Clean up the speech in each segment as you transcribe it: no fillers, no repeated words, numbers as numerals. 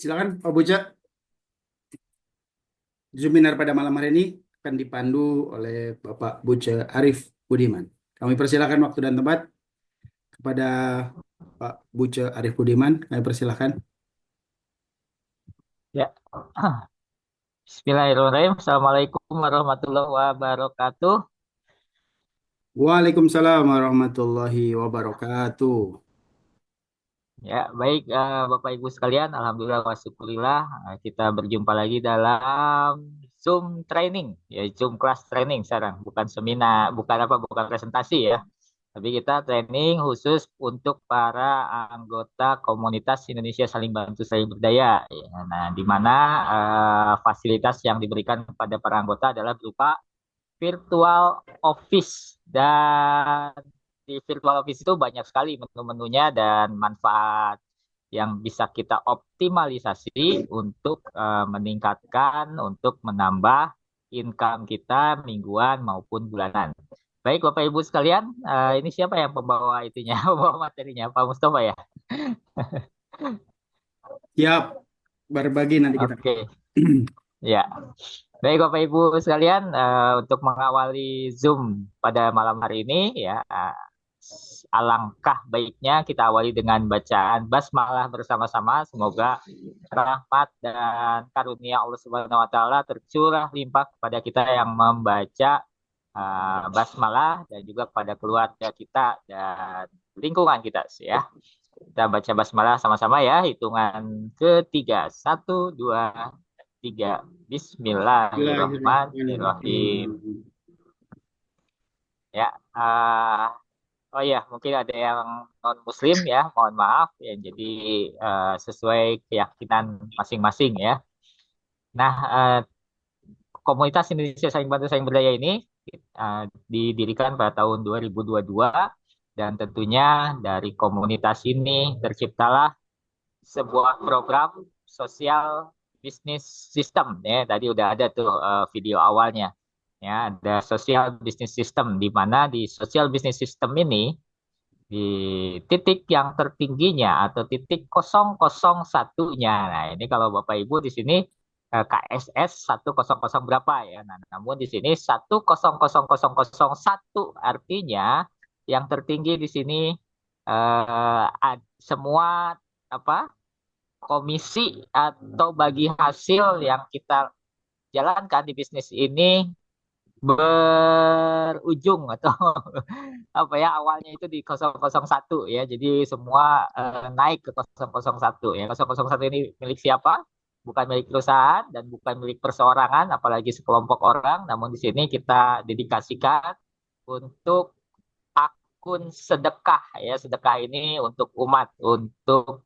Silakan Pak Buja. Seminar pada malam hari ini akan dipandu oleh Bapak Buja Arif Budiman. Kami persilakan waktu dan tempat kepada Pak Buja Arif Budiman. Kami persilakan. Ya, Bismillahirrahmanirrahim. Assalamualaikum warahmatullahi wabarakatuh. Waalaikumsalam warahmatullahi wabarakatuh. Ya, baik Bapak Ibu sekalian, alhamdulillah wa syukurillah kita berjumpa lagi dalam Zoom training, ya Zoom class training sekarang, bukan seminar, bukan presentasi ya. Tapi kita training khusus untuk para anggota komunitas Indonesia Saling Bantu Saling Berdaya. Ya, nah, di mana fasilitas yang diberikan kepada para anggota adalah berupa virtual office, dan di virtual office itu banyak sekali menu-menunya dan manfaat yang bisa kita optimalisasi untuk meningkatkan, untuk menambah income kita mingguan maupun bulanan. Baik Bapak Ibu sekalian, ini siapa yang pembawa itunya, pembawa materinya, Pak Mustafa ya? Siap, berbagi nanti kita. Oke, ya. Baik Bapak Ibu sekalian, untuk mengawali Zoom pada malam hari ini ya, alangkah baiknya kita awali dengan bacaan basmalah bersama-sama. Semoga rahmat dan karunia Allah Subhanahu wa taala tercurah limpah kepada kita yang membaca basmalah dan juga kepada keluarga kita dan lingkungan kita sih ya. Kita baca basmalah sama-sama ya, hitungan ketiga. Satu, dua, tiga. Bismillahirrahmanirrahim. Bismillahirrahmanirrahim. Ya, oh ya, mungkin ada yang non Muslim ya, mohon maaf ya. Jadi sesuai keyakinan masing-masing ya. Nah, komunitas Indonesia Saling Bantu Saling Berdaya ini didirikan pada tahun 2022, dan tentunya dari komunitas ini terciptalah sebuah program sosial bisnis sistem ya. Tadi udah ada tuh video awalnya. Ya, ada social business system, di mana di social business system ini di titik yang tertingginya atau titik 001-nya. Nah, ini kalau Bapak Ibu di sini KSS 100 berapa ya. Nah, namun di sini 1000001 artinya yang tertinggi di sini semua apa komisi atau bagi hasil yang kita jalankan di bisnis ini berujung atau apa ya, awalnya itu di 001 ya. Jadi semua naik ke 001 ya. 001 ini milik siapa? Bukan milik perusahaan dan bukan milik perseorangan apalagi sekelompok orang, namun di sini kita dedikasikan untuk akun sedekah ya. Sedekah ini untuk umat, untuk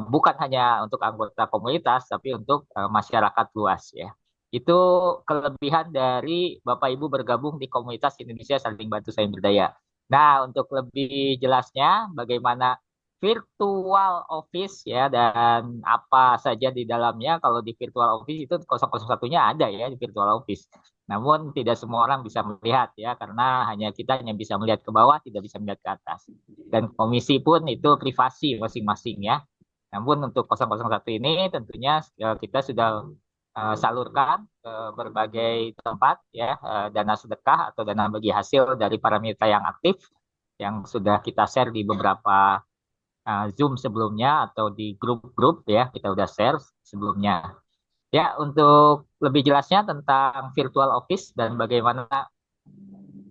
bukan hanya untuk anggota komunitas tapi untuk masyarakat luas ya. Itu kelebihan dari Bapak Ibu bergabung di komunitas Indonesia Saling Bantu Saling Berdaya. Nah, untuk lebih jelasnya bagaimana virtual office ya dan apa saja di dalamnya, kalau di virtual office itu 001-nya ada ya di virtual office. Namun tidak semua orang bisa melihat ya, karena hanya kita yang bisa melihat ke bawah, tidak bisa melihat ke atas. Dan komisi pun itu privasi masing-masing ya. Namun untuk 001 ini tentunya kita sudah salurkan ke berbagai tempat ya, dana sedekah atau dana bagi hasil dari para mitra yang aktif yang sudah kita share di beberapa Zoom sebelumnya atau di grup-grup ya, kita udah share sebelumnya. Ya, untuk lebih jelasnya tentang virtual office dan bagaimana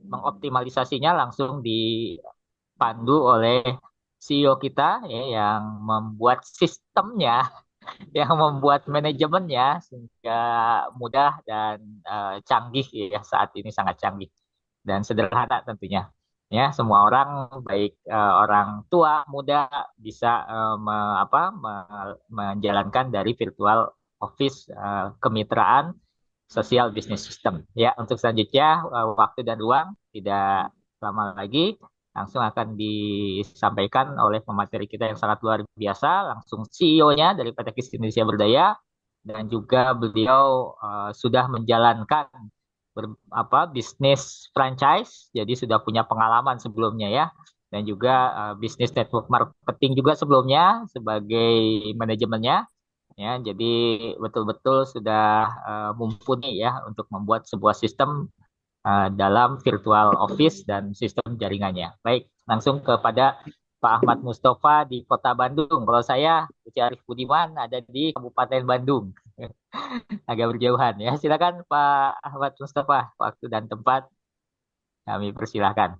mengoptimalisasinya langsung dipandu oleh CEO kita ya, yang membuat sistemnya, yang membuat manajemennya sehingga mudah dan canggih ya, saat ini sangat canggih dan sederhana tentunya. Ya, semua orang baik orang tua, muda bisa menjalankan dari virtual office kemitraan sosial business system. Ya, untuk selanjutnya waktu dan ruang tidak lama lagi langsung akan disampaikan oleh pemateri kita yang sangat luar biasa, langsung CEO-nya dari PT KIS Indonesia Berdaya, dan juga beliau sudah menjalankan bisnis franchise, jadi sudah punya pengalaman sebelumnya ya, dan juga bisnis network marketing juga sebelumnya sebagai manajemennya. ya. Jadi betul-betul sudah mumpuni ya untuk membuat sebuah sistem dalam virtual office dan sistem jaringannya. Baik, langsung kepada Pak Ahmad Mustafa di Kota Bandung. Kalau saya, Uci Arif Budiman ada di Kabupaten Bandung. Agak berjauhan ya. Silakan Pak Ahmad Mustafa, waktu dan tempat kami persilahkan.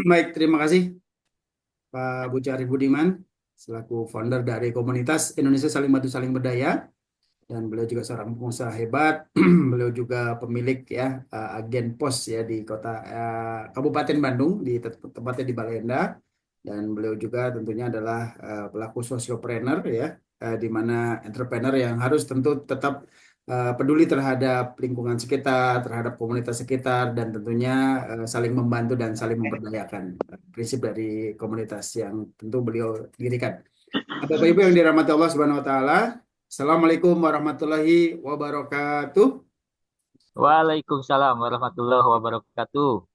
Baik, terima kasih Pak Buca Arif Budiman selaku founder dari komunitas Indonesia Saling Bantu Saling Berdaya, dan beliau juga seorang pengusaha hebat. Beliau juga pemilik ya agen pos ya di kota Kabupaten Bandung di tepatnya di Balenda, dan beliau juga tentunya adalah pelaku sosiopreneur ya, di mana entrepreneur yang harus tentu tetap peduli terhadap lingkungan sekitar, terhadap komunitas sekitar, dan tentunya saling membantu dan saling memberdayakan. Prinsip dari komunitas yang tentu beliau dirikan. Bapak Ibu yang dirahmati Allah Subhanahu wa taala, Assalamualaikum warahmatullahi wabarakatuh. Waalaikumsalam warahmatullahi wabarakatuh.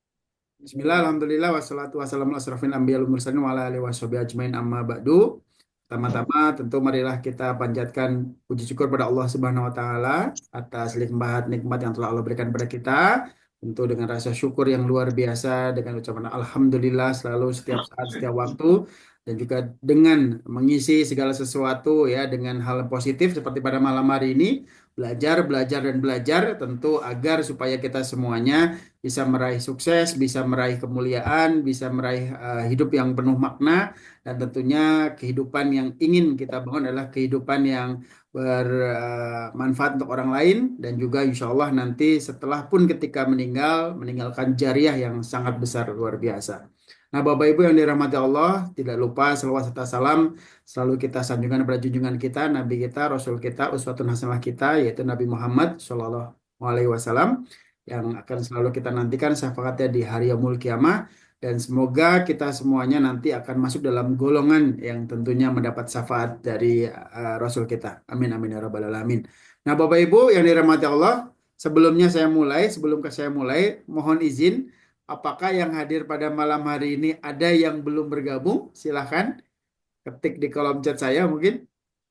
Bismillah, alhamdulillah, wassalatu wassalamu ala asrofil anbiya wal mursalin wa ala alihi washabihi ajmain, amma ba'du. Pertama-tama tentu marilah kita panjatkan puji syukur pada Allah Subhanahu wa taala atas limpahan nikmat yang telah Allah berikan pada kita. Tentu dengan rasa syukur yang luar biasa, dengan ucapan alhamdulillah selalu setiap saat, setiap waktu, dan juga dengan mengisi segala sesuatu ya dengan hal positif seperti pada malam hari ini, belajar, belajar dan belajar, tentu agar supaya kita semuanya bisa meraih sukses, bisa meraih kemuliaan, bisa meraih hidup yang penuh makna, dan tentunya kehidupan yang ingin kita bangun adalah kehidupan yang bermanfaat untuk orang lain, dan juga insya Allah nanti setelah pun ketika meninggalkan jariah yang sangat besar luar biasa. Nah, Bapak Ibu yang dirahmati Allah, tidak lupa selawat serta salam selalu kita sanjungkan pada junjungan kita, Nabi kita, Rasul kita, uswatun hasanah kita, yaitu Nabi Muhammad Shallallahu Alaihi Wasallam, yang akan selalu kita nantikan syafaatnya di hari yaumul kiamah, dan semoga kita semuanya nanti akan masuk dalam golongan yang tentunya mendapat syafaat dari Rasul kita. Amin amin ya rabbal alamin. Nah, Bapak Ibu yang dirahmati Allah, sebelum saya mulai, mohon izin, apakah yang hadir pada malam hari ini ada yang belum bergabung? Silahkan ketik di kolom chat saya mungkin,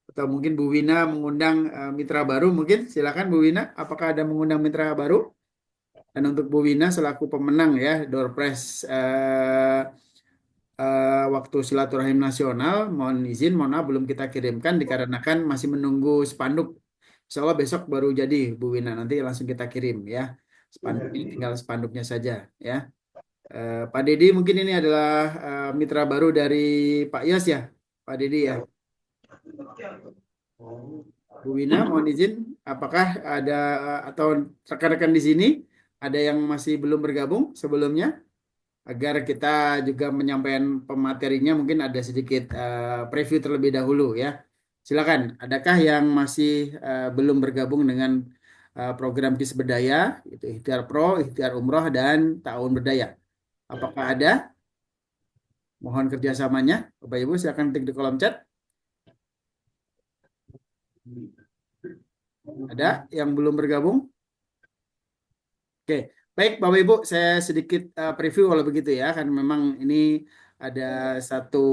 atau mungkin Bu Wina mengundang mitra baru mungkin. Silahkan Bu Wina, apakah ada mengundang mitra baru? Dan untuk Bu Wina selaku pemenang ya Door Prize waktu silaturahim nasional, mohon izin, mohon maaf belum kita kirimkan dikarenakan masih menunggu spanduk. Insya Allah besok baru jadi Bu Wina, nanti langsung kita kirim ya. Spanduknya tinggal spanduknya saja ya. Pak Dedi mungkin ini adalah mitra baru dari Pak Yos ya, Pak Dedi ya. Bu Wina, mohon izin, apakah ada atau rekan-rekan di sini ada yang masih belum bergabung sebelumnya, agar kita juga menyampaikan pematerinya mungkin ada sedikit preview terlebih dahulu ya. Silakan, adakah yang masih belum bergabung dengan program KIS Berdaya, itu Ikhtiar Pro, Ikhtiar Umroh, dan Ta'awun Berdaya? Apakah ada? Mohon kerjasamanya. Bapak Ibu silakan ketik di kolom chat. Ada yang belum bergabung? Oke, baik Bapak Ibu, saya sedikit preview kalau begitu ya, kan memang ini ada satu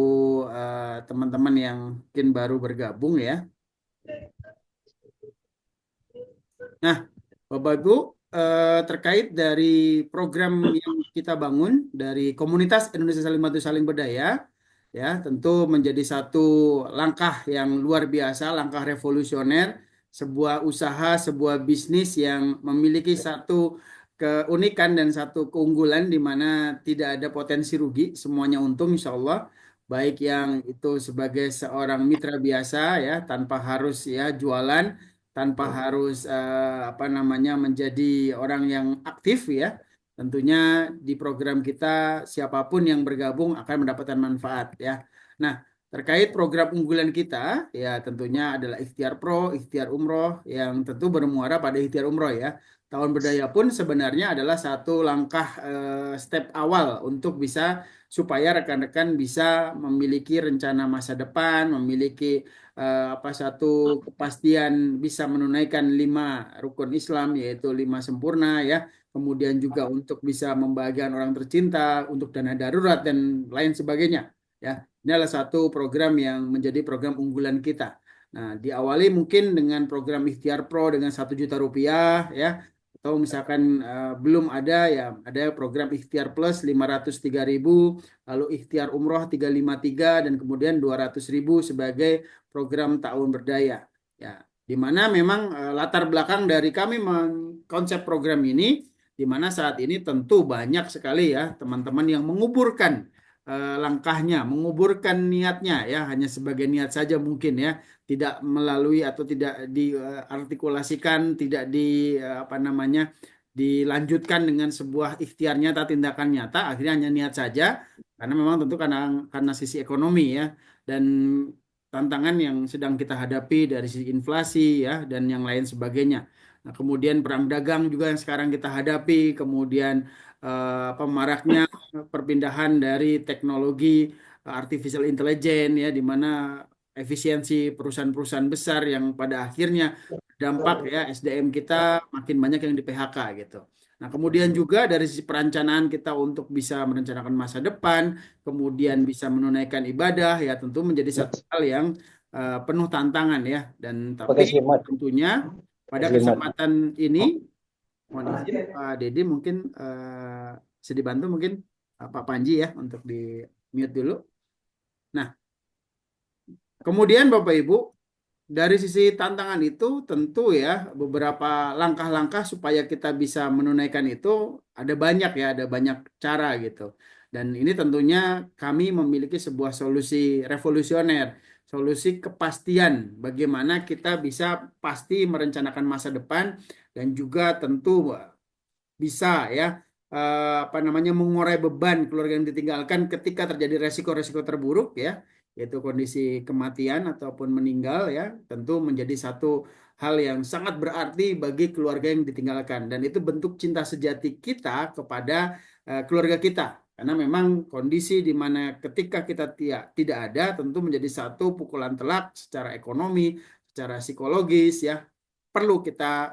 teman-teman yang mungkin baru bergabung ya. Nah, Bapak Ibu, terkait dari program yang kita bangun dari komunitas Indonesia Saling Bantu Saling Berdaya, ya tentu menjadi satu langkah yang luar biasa, langkah revolusioner, sebuah usaha, sebuah bisnis yang memiliki satu keunikan dan satu keunggulan di mana tidak ada potensi rugi, semuanya untung insya Allah. Baik yang itu sebagai seorang mitra biasa ya, tanpa harus ya jualan, tanpa harus apa namanya menjadi orang yang aktif ya. Tentunya di program kita siapapun yang bergabung akan mendapatkan manfaat ya. Nah, terkait program unggulan kita ya tentunya adalah Ikhtiar Pro, Ikhtiar Umroh, yang tentu bermuara pada Ikhtiar Umroh ya. Tahun Berdaya pun sebenarnya adalah satu langkah step awal untuk bisa supaya rekan-rekan bisa memiliki rencana masa depan, memiliki apa satu kepastian bisa menunaikan 5 rukun Islam, yaitu 5 sempurna ya, kemudian juga untuk bisa membahagiakan orang tercinta, untuk dana darurat dan lain sebagainya ya. Ini adalah satu program yang menjadi program unggulan kita. Nah, diawali mungkin dengan program Ikhtiar Pro dengan 1 juta rupiah ya, atau misalkan belum ada ya, ada program Ikhtiar Plus 503.000, lalu Ikhtiar Umroh 353, dan kemudian 200.000 sebagai program Ta'awun Berdaya. Ya, di mana memang latar belakang dari kami konsep program ini, di mana saat ini tentu banyak sekali ya teman-teman yang menguburkan langkahnya, menguburkan niatnya ya, hanya sebagai niat saja mungkin ya, tidak melalui atau tidak diartikulasikan, tidak di apa namanya, dilanjutkan dengan sebuah ikhtiar nyata, tindakan nyata, akhirnya hanya niat saja, karena memang tentu karena sisi ekonomi ya, dan tantangan yang sedang kita hadapi dari sisi inflasi ya, dan yang lain sebagainya. Nah, kemudian perang dagang juga yang sekarang kita hadapi, kemudian maraknya perpindahan dari teknologi artificial intelligence ya, di mana efisiensi perusahaan-perusahaan besar yang pada akhirnya dampak ya SDM kita makin banyak yang di PHK gitu. Nah, kemudian juga dari sisi perencanaan kita untuk bisa merencanakan masa depan, kemudian bisa menunaikan ibadah ya, tentu menjadi satu hal yang penuh tantangan ya. Dan tapi Pakai selimut, tentunya pakai pada selimut. kesempatan ini, mohon izin Pak Dedi mungkin bisa dibantu mungkin Pak Panji ya untuk di mute dulu. Nah, kemudian Bapak Ibu, dari sisi tantangan itu tentu ya beberapa langkah-langkah supaya kita bisa menunaikan itu ada banyak ya, ada banyak cara gitu. Dan ini tentunya kami memiliki sebuah solusi revolusioner, solusi kepastian bagaimana kita bisa pasti merencanakan masa depan, dan juga tentu bisa ya apa namanya, mengurai beban keluarga yang ditinggalkan ketika terjadi resiko-resiko terburuk ya, yaitu kondisi kematian ataupun meninggal ya, tentu menjadi satu hal yang sangat berarti bagi keluarga yang ditinggalkan, dan itu bentuk cinta sejati kita kepada keluarga kita, karena memang kondisi di mana ketika kita tidak ada tentu menjadi satu pukulan telak secara ekonomi, secara psikologis ya, perlu kita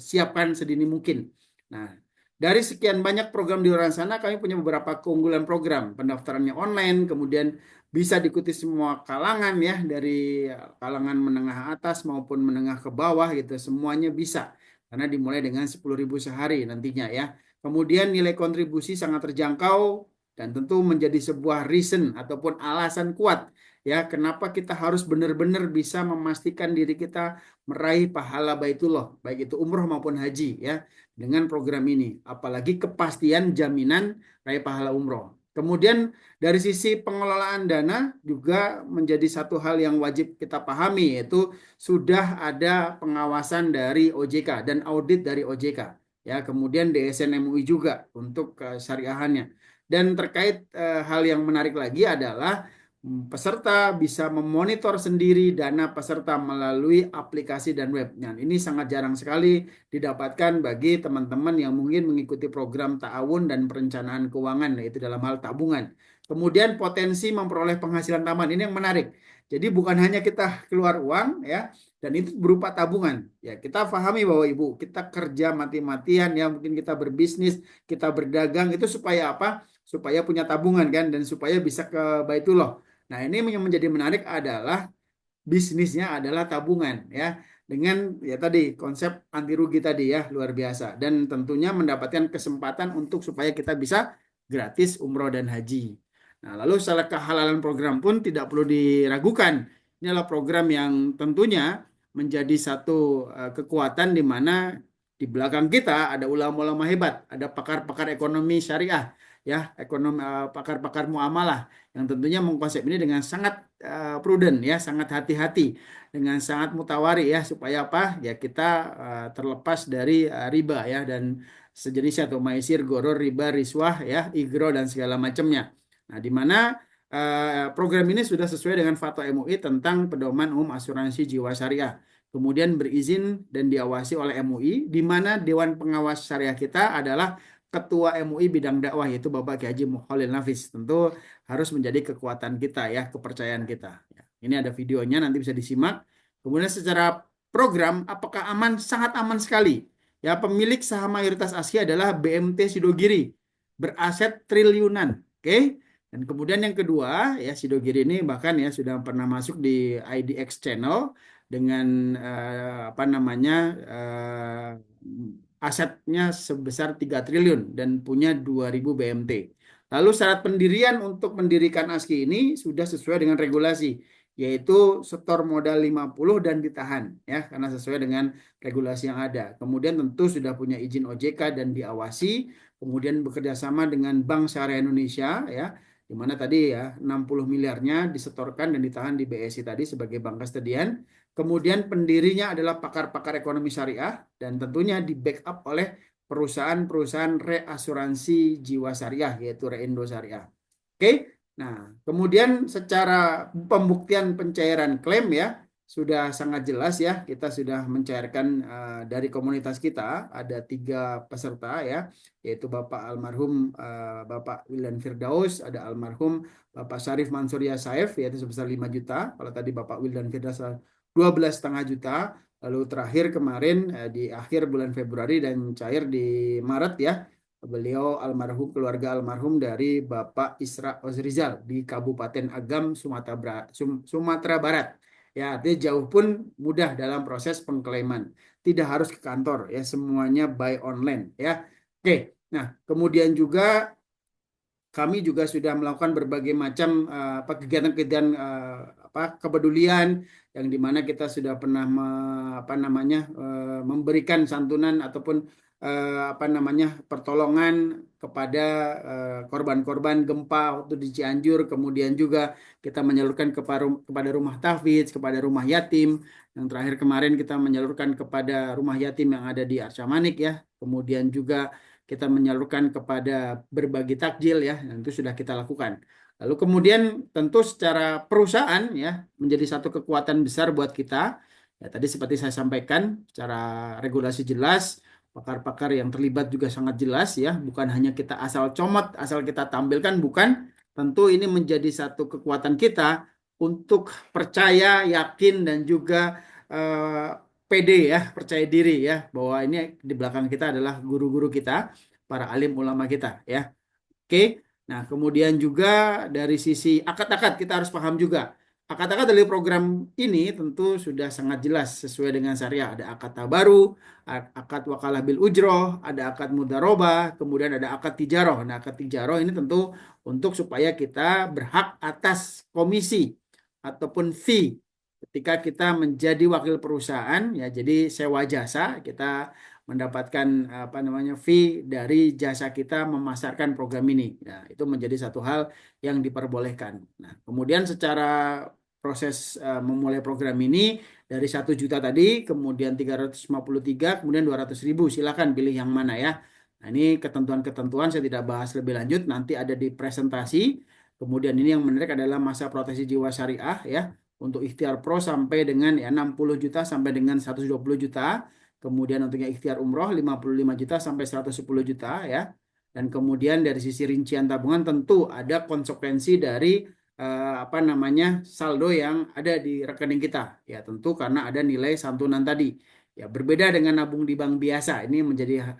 siapkan sedini mungkin. Nah, dari sekian banyak program di luar sana, kami punya beberapa keunggulan program. Pendaftarannya online, kemudian bisa diikuti semua kalangan ya, dari kalangan menengah atas maupun menengah ke bawah gitu, semuanya bisa. Karena dimulai dengan 10.000 sehari nantinya ya. Kemudian nilai kontribusi sangat terjangkau, dan tentu menjadi sebuah reason ataupun alasan kuat ya, kenapa kita harus benar-benar bisa memastikan diri kita meraih pahala baitullah, baik itu umroh maupun haji ya, dengan program ini. Apalagi kepastian jaminan raih pahala umroh. Kemudian dari sisi pengelolaan dana juga menjadi satu hal yang wajib kita pahami, yaitu sudah ada pengawasan dari OJK dan audit dari OJK. Ya, kemudian DSN MUI juga untuk syariahannya. Dan terkait hal yang menarik lagi adalah peserta bisa memonitor sendiri dana peserta melalui aplikasi dan web. Nah, ini sangat jarang sekali didapatkan bagi teman-teman yang mungkin mengikuti program ta'awun dan perencanaan keuangan, yaitu dalam hal tabungan. Kemudian potensi memperoleh penghasilan tambahan, ini yang menarik. Jadi bukan hanya kita keluar uang ya, dan itu berupa tabungan. Ya, kita pahami bahwa Ibu, kita kerja mati-matian ya, mungkin kita berbisnis, kita berdagang itu supaya apa? Supaya punya tabungan kan, dan supaya bisa ke Baitullah. Nah, ini yang menjadi menarik adalah bisnisnya adalah tabungan ya, dengan ya tadi konsep anti rugi tadi ya, luar biasa, dan tentunya mendapatkan kesempatan untuk supaya kita bisa gratis umroh dan haji. Nah, lalu setelah kehalalan program pun tidak perlu diragukan. Ini adalah program yang tentunya menjadi satu kekuatan di mana di belakang kita ada ulama-ulama hebat, ada pakar-pakar ekonomi syariah ya, ekonomi pakar-pakar muamalah yang tentunya mengkonsep ini dengan sangat prudent ya, sangat hati-hati, dengan sangat mutawari ya, supaya apa ya, kita terlepas dari riba ya, dan sejenisnya, atau maisir, goror, riba, riswah ya, igro dan segala macamnya. Nah, di mana program ini sudah sesuai dengan fatwa MUI tentang pedoman umum asuransi jiwa syariah. Kemudian berizin dan diawasi oleh MUI, di mana Dewan Pengawas Syariah kita adalah Ketua MUI bidang dakwah, yaitu Bapak Kiai Haji Mukholil Nafis. Tentu harus menjadi kekuatan kita ya, kepercayaan kita. Ya, ini ada videonya, nanti bisa disimak. Kemudian secara program, apakah aman? Sangat aman sekali. Ya, pemilik saham mayoritas Asia adalah BMT Sidogiri, beraset triliunan. Oke. Dan kemudian yang kedua, ya Sidogiri ini bahkan ya sudah pernah masuk di IDX channel dengan apa namanya asetnya sebesar 3 triliun dan punya 2.000 BMT. Lalu syarat pendirian untuk mendirikan ASKI ini sudah sesuai dengan regulasi, yaitu setor modal 50 dan ditahan ya karena sesuai dengan regulasi yang ada. Kemudian tentu sudah punya izin OJK dan diawasi, kemudian bekerja sama dengan Bank Syariah Indonesia ya, di mana tadi ya 60 miliarnya disetorkan dan ditahan di BSI tadi sebagai bank kastedian. Kemudian pendirinya adalah pakar-pakar ekonomi syariah dan tentunya di backup oleh perusahaan-perusahaan reasuransi jiwa syariah yaitu Reindo Syariah. Oke. Nah, kemudian secara pembuktian pencairan klaim ya sudah sangat jelas ya, kita sudah mencairkan dari komunitas kita ada 3 peserta ya, yaitu Bapak almarhum Bapak Wildan Firdaus, ada almarhum Bapak Syarif Mansurya Saif yaitu sebesar 5 juta. Kalau tadi Bapak Wildan Firdaus 12,5 juta. Lalu terakhir kemarin di akhir bulan Februari dan cair di Maret ya, beliau almarhum keluarga almarhum dari Bapak Isra Ozrizal di Kabupaten Agam, Sumatera Barat. Ya, artinya jauh pun mudah dalam proses pengklaiman. Tidak harus ke kantor ya, semuanya by online ya. Oke. Nah, kemudian juga kami juga sudah melakukan berbagai macam kegiatan-kegiatan apa kepedulian yang dimana kita sudah pernah apa namanya memberikan santunan ataupun apa namanya pertolongan kepada korban-korban gempa waktu di Cianjur, kemudian juga kita menyalurkan kepada rumah tahfidz, kepada rumah yatim. Yang terakhir kemarin kita menyalurkan kepada rumah yatim yang ada di Arca Manik ya, kemudian juga kita menyalurkan kepada berbagi takjil ya, dan itu sudah kita lakukan. Lalu kemudian tentu secara perusahaan ya menjadi satu kekuatan besar buat kita. Ya, tadi seperti saya sampaikan, secara regulasi jelas, pakar-pakar yang terlibat juga sangat jelas ya, bukan hanya kita asal comot, asal kita tampilkan, bukan. Tentu ini menjadi satu kekuatan kita untuk percaya, yakin dan juga eh, pede ya, percaya diri ya, bahwa ini di belakang kita adalah guru-guru kita, para alim ulama kita ya. Oke. Nah, kemudian juga dari sisi akad-akad kita harus paham juga. Akad-akad dari program ini tentu sudah sangat jelas sesuai dengan syariah. Ada akad tabaru, akad wakalah bil ujroh, ada akad mudarobah, kemudian ada akad tijaroh. Nah, akad tijaroh ini tentu untuk supaya kita berhak atas komisi ataupun fee ketika kita menjadi wakil perusahaan ya, jadi sewa jasa kita mendapatkan apa namanya fee dari jasa kita memasarkan program ini. Nah, itu menjadi satu hal yang diperbolehkan. Nah, kemudian secara proses memulai program ini dari 1 juta tadi, kemudian 353, kemudian 200.000. Silakan pilih yang mana ya. Nah, ini ketentuan-ketentuan saya tidak bahas lebih lanjut, nanti ada di presentasi. Kemudian ini yang menarik adalah masa proteksi jiwa syariah ya, untuk ikhtiar pro sampai dengan ya 60 juta sampai dengan 120 juta. Kemudian untuk yang ikhtiar umroh 55 juta sampai 110 juta ya. Dan kemudian dari sisi rincian tabungan tentu ada konsekuensi dari apa namanya saldo yang ada di rekening kita. Ya tentu karena ada nilai santunan tadi. Ya berbeda dengan nabung di bank biasa. Ini menjadi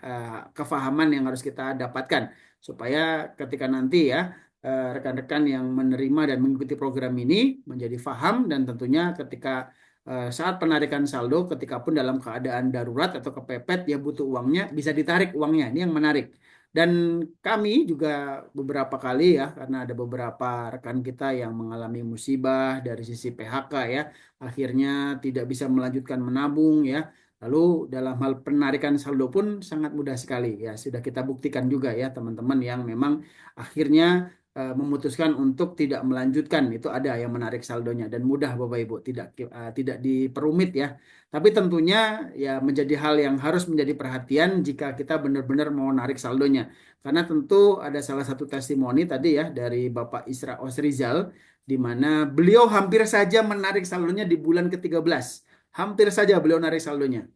kefahaman yang harus kita dapatkan supaya ketika nanti ya rekan-rekan yang menerima dan mengikuti program ini menjadi paham, dan tentunya ketika saat penarikan saldo, ketika pun dalam keadaan darurat atau kepepet ya butuh uangnya, bisa ditarik uangnya. Ini yang menarik. Dan kami juga beberapa kali ya, karena ada beberapa rekan kita yang mengalami musibah dari sisi PHK ya, akhirnya tidak bisa melanjutkan menabung ya. Lalu dalam hal penarikan saldo pun sangat mudah sekali ya, sudah kita buktikan juga ya teman-teman yang memang akhirnya memutuskan untuk tidak melanjutkan, itu ada yang menarik saldonya dan mudah Bapak Ibu, tidak diperumit ya. Tapi tentunya ya menjadi hal yang harus menjadi perhatian jika kita benar-benar mau narik saldonya. Karena tentu ada salah satu testimoni tadi ya dari Bapak Isra Osrizal di mana beliau hampir saja menarik saldonya di bulan ke-13. Hampir saja beliau narik saldonya.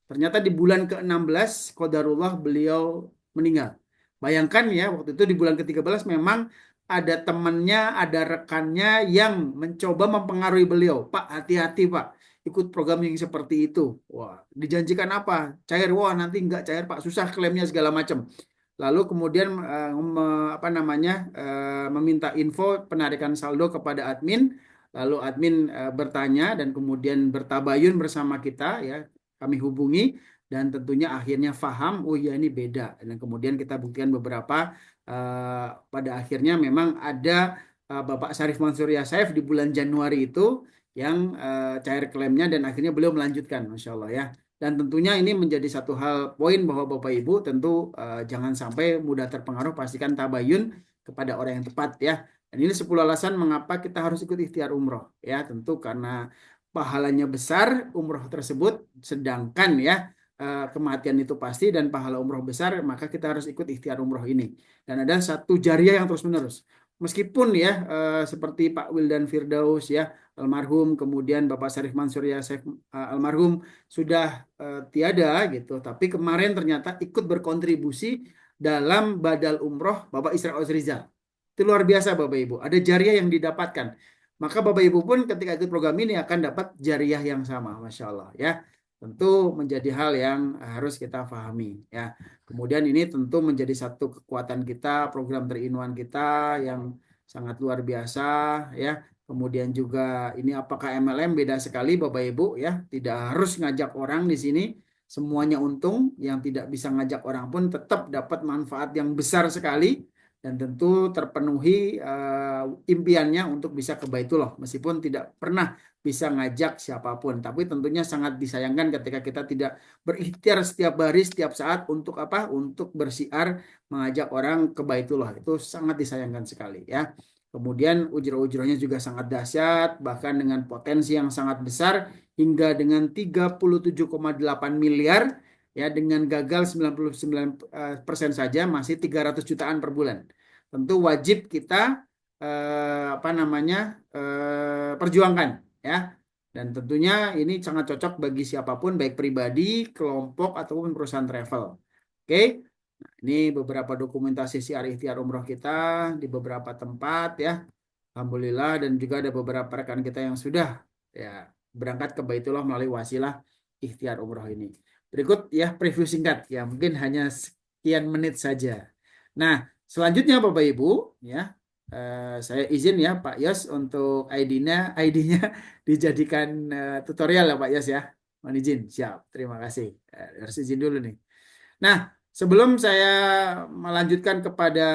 Ternyata di bulan ke-16 qadarullah beliau meninggal. Bayangkan ya, waktu itu di bulan ke-13 memang ada temannya, ada rekannya yang mencoba mempengaruhi beliau. Pak, hati-hati Pak, ikut program yang seperti itu. Wah, dijanjikan apa? Cair, wah nanti nggak cair Pak, susah klaimnya segala macam. lalu kemudian apa namanya meminta info penarikan saldo kepada admin, lalu admin bertanya dan kemudian bertabayun bersama kita ya, kami hubungi dan tentunya akhirnya paham, oh ya ini beda, dan kemudian kita buktikan beberapa pada akhirnya memang ada Bapak Syarif Mansur Yassaif di bulan Januari itu yang cair klaimnya dan akhirnya beliau melanjutkan, Masya Allah ya. Dan tentunya ini menjadi satu hal poin bahwa Bapak Ibu tentu jangan sampai mudah terpengaruh, pastikan tabayun kepada orang yang tepat ya. Dan ini 10 alasan mengapa kita harus ikut ikhtiar umroh ya. Tentu karena pahalanya besar umroh tersebut, sedangkan ya kematian itu pasti dan pahala umroh besar, maka kita harus ikut ikhtiar umroh ini. Dan ada satu jariah yang terus-menerus. Meskipun ya seperti Pak Wildan Firdaus ya almarhum, kemudian Bapak Syarif Mansur Yassaif almarhum sudah tiada gitu, tapi kemarin ternyata ikut berkontribusi dalam badal umroh Bapak Isra Rizal. Itu luar biasa Bapak Ibu. Ada jariah yang didapatkan. Maka Bapak Ibu pun ketika ikut program ini akan dapat jariah yang sama, Masya Allah ya. Tentu menjadi hal yang harus kita pahami ya. Kemudian ini tentu menjadi satu kekuatan kita, program 3-in-1 kita yang sangat luar biasa ya. Kemudian juga ini apakah MLM beda sekali Bapak Ibu ya. Tidak harus ngajak orang di sini. Semuanya untung, yang tidak bisa ngajak orang pun tetap dapat manfaat yang besar sekali dan tentu terpenuhi impiannya untuk bisa ke Baitullah meskipun tidak pernah bisa ngajak siapapun. Tapi tentunya sangat disayangkan ketika kita tidak berikhtiar setiap hari, setiap saat untuk apa? Untuk bersiar mengajak orang ke Baitullah. Itu sangat disayangkan sekali ya. Kemudian ujrah-ujrahnya juga sangat dahsyat, bahkan dengan potensi yang sangat besar hingga dengan 37,8 miliar ya, dengan gagal 99% saja masih 300 jutaan per bulan. Tentu wajib kita apa namanya perjuangkan ya. Dan tentunya ini sangat cocok bagi siapapun, baik pribadi, kelompok ataupun perusahaan travel. Oke. Nah, ini beberapa dokumentasi siar ikhtiar umroh kita di beberapa tempat ya. Alhamdulillah, dan juga ada beberapa rekan kita yang sudah ya berangkat ke Baitullah melalui wasilah ikhtiar umroh ini. Berikut ya preview singkat ya, mungkin hanya sekian menit saja. Nah, selanjutnya Bapak Ibu ya, saya izin ya Pak Yos untuk ID-nya dijadikan tutorial ya Pak Yos ya. Mohon izin, siap. Terima kasih. Harus izin dulu nih. Nah, sebelum saya melanjutkan kepada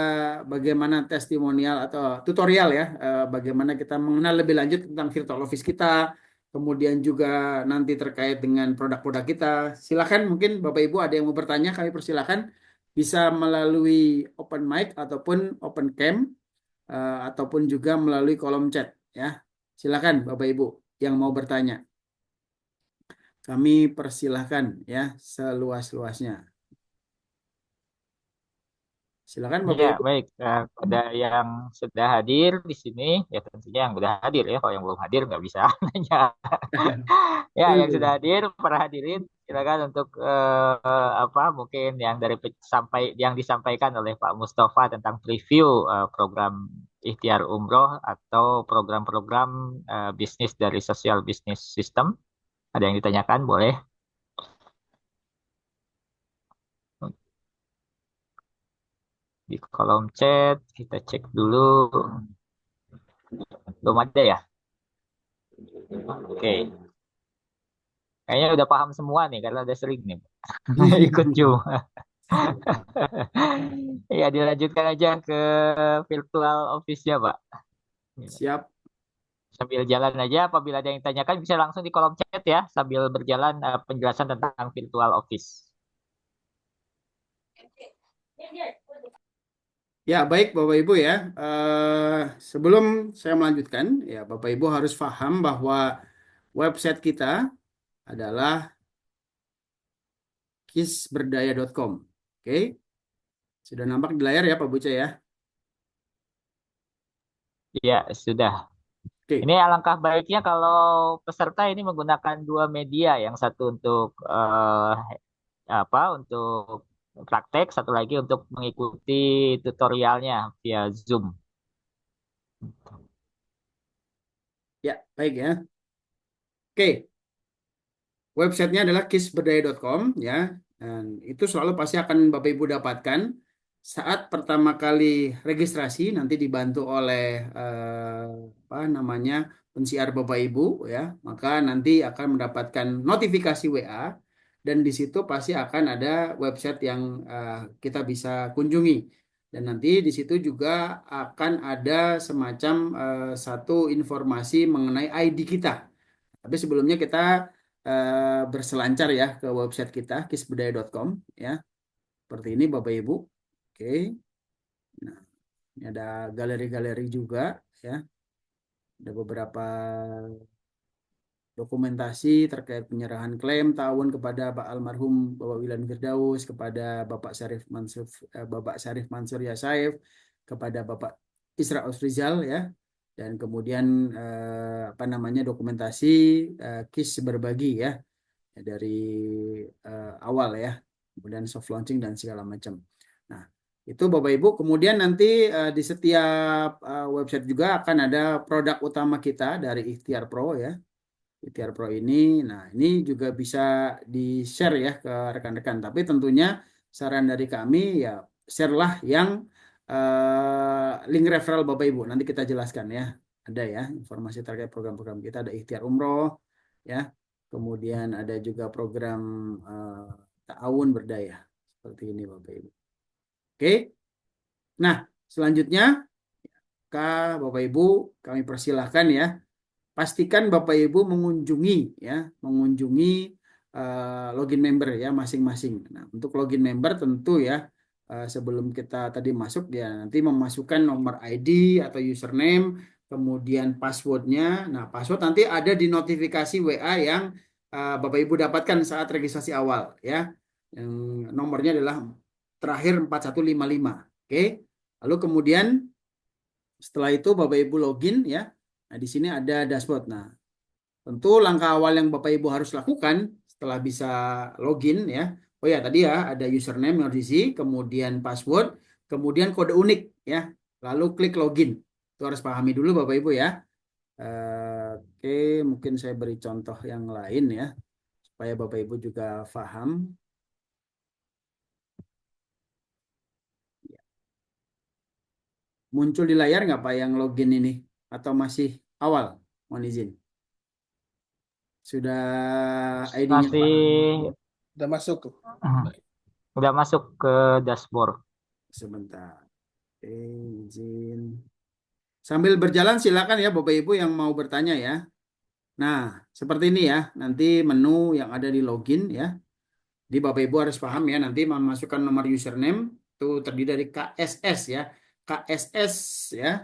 bagaimana testimonial atau tutorial ya, bagaimana kita mengenal lebih lanjut tentang virtual office kita, kemudian juga nanti terkait dengan produk-produk kita, silakan mungkin Bapak Ibu ada yang mau bertanya, kami persilakan bisa melalui open mic ataupun open cam, ataupun juga melalui kolom chat ya. Silakan Bapak Ibu yang mau bertanya. Kami persilahkan ya seluas-luasnya. Silakan Bapak Ya, Ibu. baik. Pada yang sudah hadir di sini, ya tentunya yang sudah hadir ya. Kalau yang belum hadir nggak bisa nanya. Ya, yang sudah hadir, para hadirin, silakan untuk apa mungkin yang sampai yang disampaikan oleh Pak Mustafa tentang preview program Ikhtiar Umroh atau program-program bisnis dari Social Business System. Ada yang ditanyakan, boleh di kolom chat. Kita cek dulu. Belum ada ya? Oke. Kayaknya udah paham semua nih karena udah sering nih ikut Zoom. Ya, dilanjutkan aja ke virtual office-nya, Pak. Siap. Sambil jalan aja, apabila ada yang tanyakan bisa langsung di kolom chat ya, sambil berjalan penjelasan tentang virtual office. Ya, baik Bapak Ibu ya. Sebelum saya melanjutkan, ya Bapak Ibu harus paham bahwa website kita adalah kisberdaya.com. Oke, sudah nampak di layar ya Pak Buce ya. Ya, sudah. Oke, Ini alangkah baiknya kalau peserta ini menggunakan dua media, yang satu untuk untuk praktek, satu lagi untuk mengikuti tutorialnya via Zoom. ya baik ya. Oke, websitenya adalah kisberdaya.com ya. Dan itu selalu pasti akan Bapak Ibu dapatkan saat pertama kali registrasi nanti dibantu oleh apa namanya pensiar Bapak Ibu ya, maka nanti akan mendapatkan notifikasi WA dan di situ pasti akan ada website yang kita bisa kunjungi dan nanti di situ juga akan ada semacam satu informasi mengenai ID kita. Tapi sebelumnya kita berselancar ya ke website kita kisbudaya.com ya. Seperti ini Bapak Ibu. Oke. Nah, ini ada galeri-galeri juga ya. Ada beberapa dokumentasi terkait penyerahan klaim tahun kepada Pak almarhum Bapak Wilan Firdaus, kepada Bapak Syarif Mansur Yasaif, kepada Bapak Isra Rizal ya. Dan kemudian apa namanya dokumentasi KIS berbagi ya dari awal ya. Kemudian soft launching dan segala macam. Nah, itu Bapak Ibu. Kemudian nanti di setiap website juga akan ada produk utama kita dari Ikhtiar Pro ya. Ikhtiar Pro ini, nah ini juga bisa di-share ya ke rekan-rekan. Tapi tentunya saran dari kami ya share lah yang link referral Bapak Ibu. Nanti kita jelaskan ya. Ada ya informasi terkait program-program kita. Ada Ikhtiar Umroh ya. Kemudian ada juga program Ta'awun Berdaya. Seperti ini Bapak Ibu. Oke. Nah, selanjutnya Bapak Ibu kami persilahkan ya. Pastikan Bapak Ibu mengunjungi ya, mengunjungi login member ya masing-masing. Nah, untuk login member tentu ya sebelum kita tadi masuk ya nanti memasukkan nomor ID atau username, kemudian passwordnya. Nah, password nanti ada di notifikasi WA yang Bapak Ibu dapatkan saat registrasi awal ya. Yang nomornya adalah terakhir 4155. Oke. Lalu kemudian setelah itu Bapak Ibu login ya. Nah, di sini ada dashboard. Nah, tentu langkah awal yang Bapak Ibu harus lakukan setelah bisa login ya. Oh ya, tadi ya ada username yang harus diisi, kemudian password, kemudian kode unik ya. Lalu klik login. Itu harus pahami dulu Bapak Ibu ya. Oke, mungkin saya beri contoh yang lain ya supaya Bapak Ibu juga paham. Muncul di layar nggak Pak yang login ini? Atau masih awal? Mohon izin. Sudah ID-nya Masih Pak? Udah masuk tuh. udah masuk ke dashboard. Sebentar. Oke, izin. Sambil berjalan silakan ya Bapak Ibu yang mau bertanya ya. Nah, seperti ini ya. Nanti menu yang ada di login ya. Di Bapak Ibu harus paham ya. Nanti memasukkan nomor username itu terdiri dari KSS ya. KSS ya.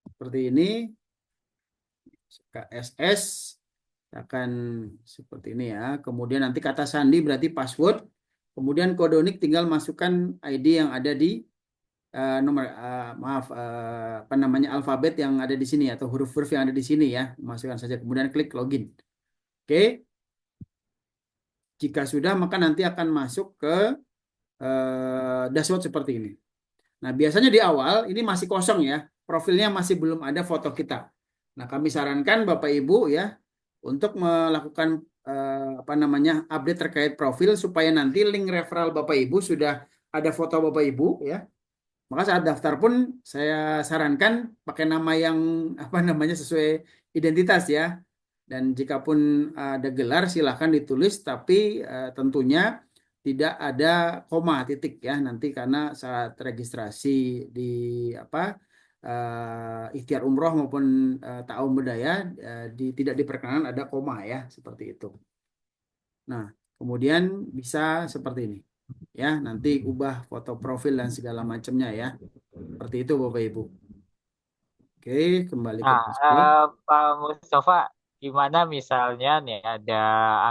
Seperti ini. KSS akan seperti ini ya. Kemudian nanti kata sandi berarti password. Kemudian kode unik tinggal masukkan ID yang ada di nomor maaf apa namanya alfabet yang ada di sini atau huruf-huruf yang ada di sini ya. Masukkan saja kemudian klik login. Oke. Jika sudah maka nanti akan masuk ke dashboard seperti ini. Nah, biasanya di awal ini masih kosong ya. Profilnya masih belum ada foto kita. Nah, kami sarankan Bapak Ibu ya untuk melakukan apa namanya update terkait profil supaya nanti link referral Bapak Ibu sudah ada foto Bapak Ibu ya. Maka saat daftar pun saya sarankan pakai nama yang apa namanya sesuai identitas ya. Dan jika pun ada gelar silahkan ditulis tapi tentunya tidak ada koma titik ya nanti karena saat registrasi di apa ikhtiar umroh maupun ta'awun berdaya tidak diperkenankan ada koma ya seperti itu. Nah, kemudian bisa seperti ini. Ya, nanti ubah foto profil dan segala macamnya ya. Seperti itu Bapak Ibu. Oke, kembali ke Nah, dashboard. Pak Mustafa, gimana misalnya nih ada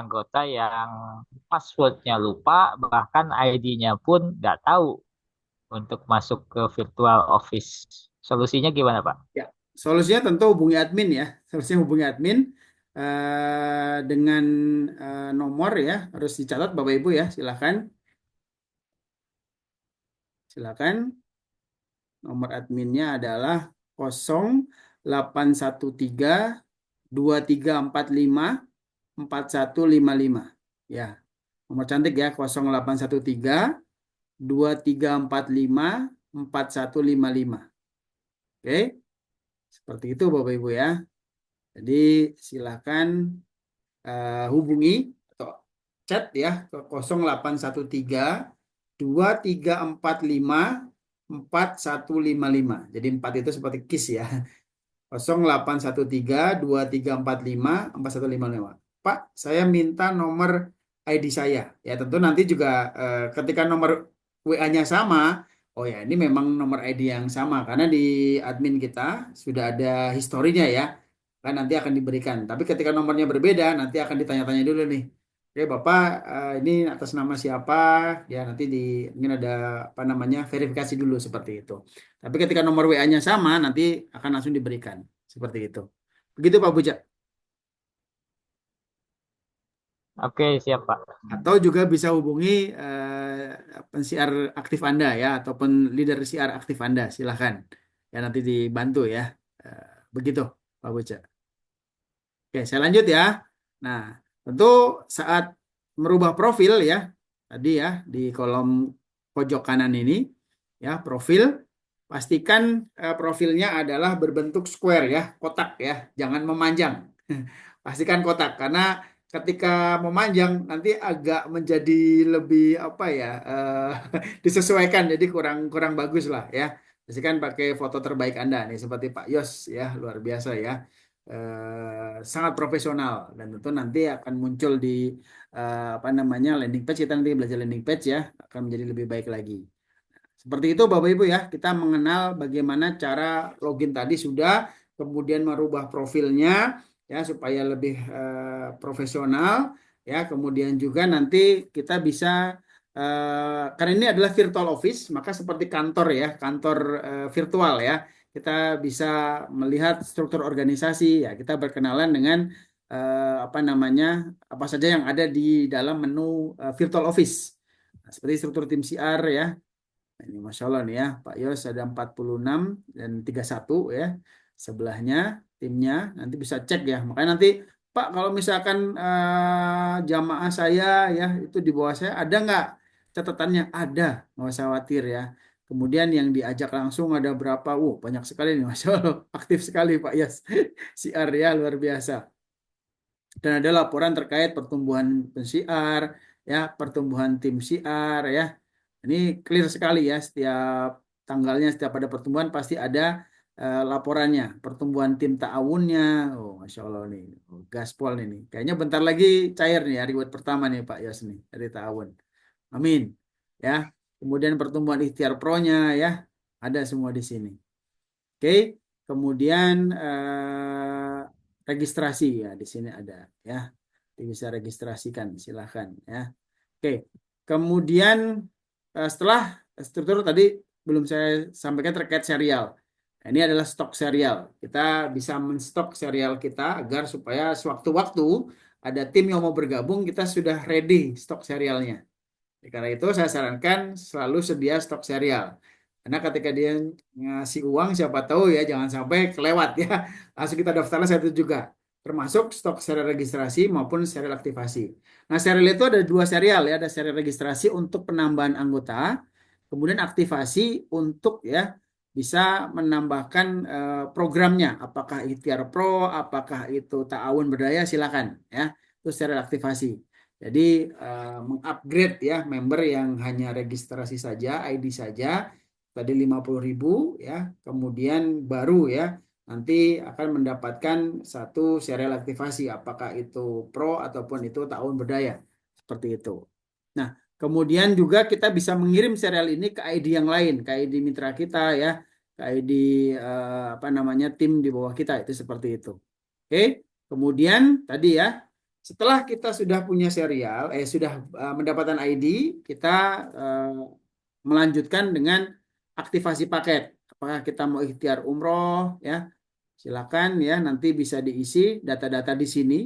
anggota yang passwordnya lupa, bahkan ID-nya pun nggak tahu untuk masuk ke virtual office. Solusinya gimana, Pak? Ya, solusinya tentu hubungi admin ya. Solusinya hubungi admin dengan nomor ya, harus dicatat Bapak Ibu ya, silakan. Silakan. Nomor adminnya adalah 0813 2345 4155. Ya, nomor cantik ya 0813 2345 4155. Oke, seperti itu Bapak Ibu ya. Jadi silakan hubungi atau chat ya ke 0813 2345 4155. Jadi 4 itu seperti KIS ya. 0813 2345 4155. Pak, saya minta nomor ID saya. Ya tentu nanti juga ketika nomor WA-nya sama, oh ya ini memang nomor ID yang sama karena di admin kita sudah ada historinya ya. Kan nanti akan diberikan. Tapi ketika nomornya berbeda, nanti akan ditanya-tanya dulu nih. Oke, Bapak, ini atas nama siapa? Ya nanti mungkin ada apa namanya verifikasi dulu seperti itu. Tapi ketika nomor WA-nya sama, nanti akan langsung diberikan. Seperti itu. Begitu Pak Buja. Oke, siap Pak. Atau juga bisa hubungi pensiar aktif Anda ya, ataupun leader siar aktif Anda. Silahkan. Ya nanti dibantu ya. Eh, Begitu Pak Buja. Oke, saya lanjut ya. Nah, tentu saat merubah profil ya, tadi ya di kolom pojok kanan ini, ya profil, pastikan profilnya adalah berbentuk square ya, kotak ya, jangan memanjang. Pastikan kotak karena ketika memanjang nanti agak menjadi lebih apa ya, disesuaikan jadi kurang kurang bagus lah ya. Pastikan pakai foto terbaik Anda nih seperti Pak Yos ya, luar biasa ya, sangat profesional dan tentu nanti akan muncul di apa namanya landing page. Kita nanti belajar landing page ya, akan menjadi lebih baik lagi. Seperti itu Bapak Ibu ya, kita mengenal bagaimana cara login tadi sudah, kemudian merubah profilnya ya supaya lebih profesional ya, kemudian juga nanti kita bisa karena ini adalah virtual office, maka seperti kantor ya, kantor virtual ya. Kita bisa melihat struktur organisasi ya, kita berkenalan dengan apa namanya, apa saja yang ada di dalam menu virtual office. Nah, seperti struktur tim CR ya. Nah, ini Masya Allah nih ya, Pak Yos ada 46 dan 31 ya. Sebelahnya timnya nanti bisa cek ya. Makanya nanti Pak kalau misalkan jamaah saya ya itu di bawah saya ada nggak catatannya? Ada, nggak usah khawatir ya. Kemudian yang diajak langsung ada berapa? Banyak sekali nih Masya Allah. Aktif sekali Pak Yos. CR ya luar biasa. Dan ada laporan terkait pertumbuhan pensiar ya, pertumbuhan tim siar ya. Ini clear sekali ya, setiap tanggalnya, setiap ada pertumbuhan pasti ada laporannya. Pertumbuhan tim ta'awunnya, Masya Allah nih, gaspol ini. Kayaknya bentar lagi cair nih hari buat pertama nih Pak Yos nih, dari ta'awun. Amin. Ya, kemudian pertumbuhan ikhtiar pro-nya ya, ada semua di sini. Oke, kemudian registrasi ya, di sini ada ya. Bisa registrasikan, silahkan ya. Oke, kemudian setelah struktur tadi belum saya sampaikan terkait serial. Nah, ini adalah stok serial. Kita bisa menstok serial kita agar supaya sewaktu-waktu ada tim yang mau bergabung, kita sudah ready stok serialnya. Karena itu saya sarankan selalu sedia stok serial. Karena ketika dia ngasih uang, siapa tahu ya jangan sampai kelewat ya. Langsung kita daftarnya satu juga. Termasuk stok serial registrasi maupun serial aktivasi. Nah, serial itu ada dua serial ya. Ada serial registrasi untuk penambahan anggota. Kemudian aktivasi untuk ya bisa menambahkan programnya. Apakah ikhtiar pro, apakah itu ta'awun berdaya, silakan ya. Itu serial aktivasi. Jadi mengupgrade ya member yang hanya registrasi saja, ID saja, tadi 50.000 ya, kemudian baru ya, nanti akan mendapatkan satu serial aktivasi, apakah itu pro ataupun itu tahun berdaya, seperti itu. Nah, kemudian juga kita bisa mengirim serial ini ke ID yang lain, ke ID mitra kita ya, ke ID apa namanya tim di bawah kita, itu seperti itu. Oke, kemudian tadi ya, setelah kita sudah punya serial, sudah mendapatkan ID, kita melanjutkan dengan aktivasi paket. Apakah kita mau ikhtiar umroh, ya, silakan ya. Nanti bisa diisi data-data di sini.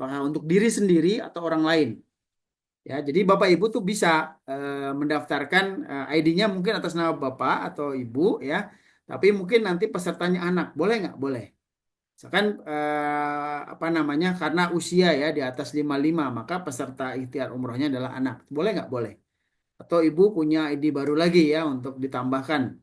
Apakah untuk diri sendiri atau orang lain. Ya, jadi Bapak Ibu tuh bisa mendaftarkan ID-nya mungkin atas nama Bapak atau Ibu, ya. Tapi mungkin nanti pesertanya anak, boleh nggak? Boleh. Misalkan apa namanya karena usia ya di atas 55 maka peserta ikhtiar umrohnya adalah anak. Boleh nggak? Boleh. atau ibu punya ID baru lagi ya untuk ditambahkan